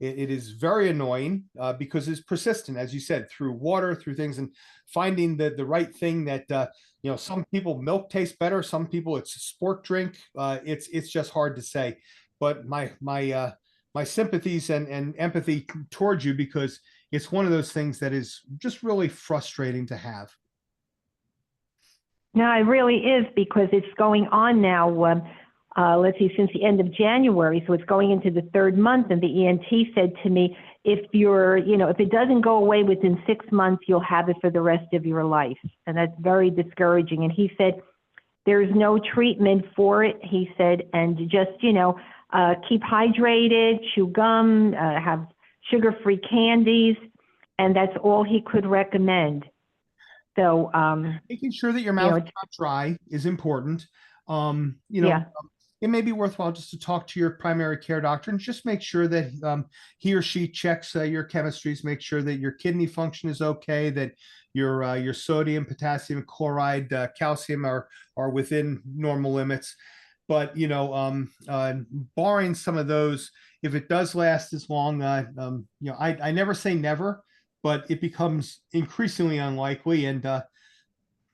B: it is very annoying because it's persistent, as you said, through water, through things, and finding the right thing that some people milk tastes better, some people it's a sport drink. It's just hard to say. But my sympathies and empathy towards you, because it's one of those things that is just really frustrating to have.
I: No, it really is, because it's going on now. Let's see, since the end of January, so it's going into the 3rd month. And the ENT said to me, if it doesn't go away within 6 months, you'll have it for the rest of your life. And that's very discouraging. And he said, there's no treatment for it. He said, and just, keep hydrated, chew gum, have sugar-free candies. And that's all he could recommend. So,
B: making sure that your mouth is not dry is important. It may be worthwhile just to talk to your primary care doctor and just make sure that he or she checks your chemistries, make sure that your kidney function is okay, that your sodium, potassium, chloride, calcium are within normal limits. But barring some of those, if it does last as long, I never say never, but it becomes increasingly unlikely, and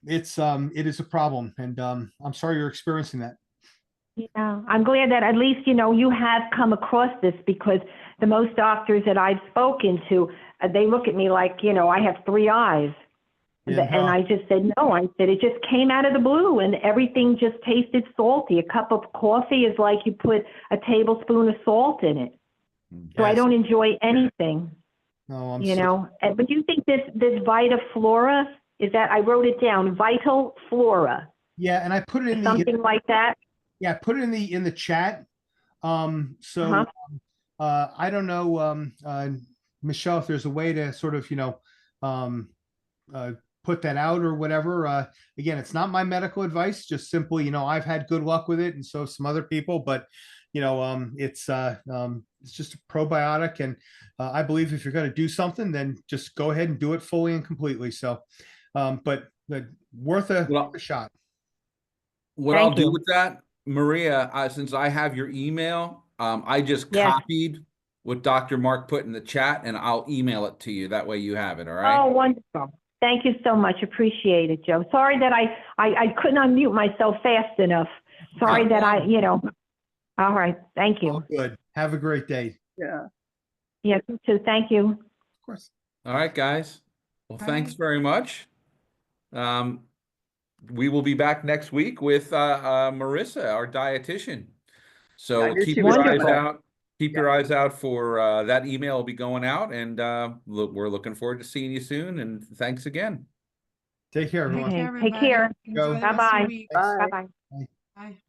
B: it is a problem. And I'm sorry you're experiencing that.
I: Yeah, I'm glad that at least, you have come across this, because the most doctors that I've spoken to, they look at me like, I have 3 eyes.
B: Yeah.
I: And I just said, no, I said, it just came out of the blue and everything just tasted salty. A cup of coffee is like you put a tablespoon of salt in it. So I
B: Yes.
I: don't enjoy anything,
B: No, I'm
I: you
B: so,
I: know. But do you think this Vita Flora, is that, I wrote it down, Vital Flora,
B: yeah, and I put it in the,
I: something like that?
B: yeah, put it in the chat. So
I: Uh-huh.
B: I don't know, Michelle, if there's a way to sort of, um, put that out or whatever. Again, it's not my medical advice, just simply, I've had good luck with it, and so have some other people, but it's just a probiotic, and I believe if you're going to do something, then just go ahead and do it fully and completely. So, but worth
A: Well,
B: a shot.
A: what
I: Thank
A: I'll do
I: you.
A: with that, Maria, since I have your email, I just
I: Yes.
A: copied what Dr. Mark put in the chat, and I'll email it to you. That way you have it, all right?
I: Oh, wonderful. Thank you so much. Appreciate it, Joe. Sorry that I couldn't unmute myself fast enough. Sorry that I, all right. Thank you.
B: Oh, good. Have a great day.
G: Yeah.
I: Yes, you too. Thank you.
B: Of course.
A: All right, guys. Well, thanks very much. We will be back next week with Marissa, our dietitian. So
G: I knew
A: keep
G: she was
A: your eyes
I: Wonderful.
A: out. Keep your eyes out for that email will be going out, and we're looking forward to seeing you soon. And thanks again.
B: Take care, everyone.
I: Okay.
F: Take care,
I: Take care.
F: everybody. Enjoy the
B: Go.
F: rest of your
I: Bye-bye.
F: week.
G: Bye.
I: Bye-bye.
F: Bye.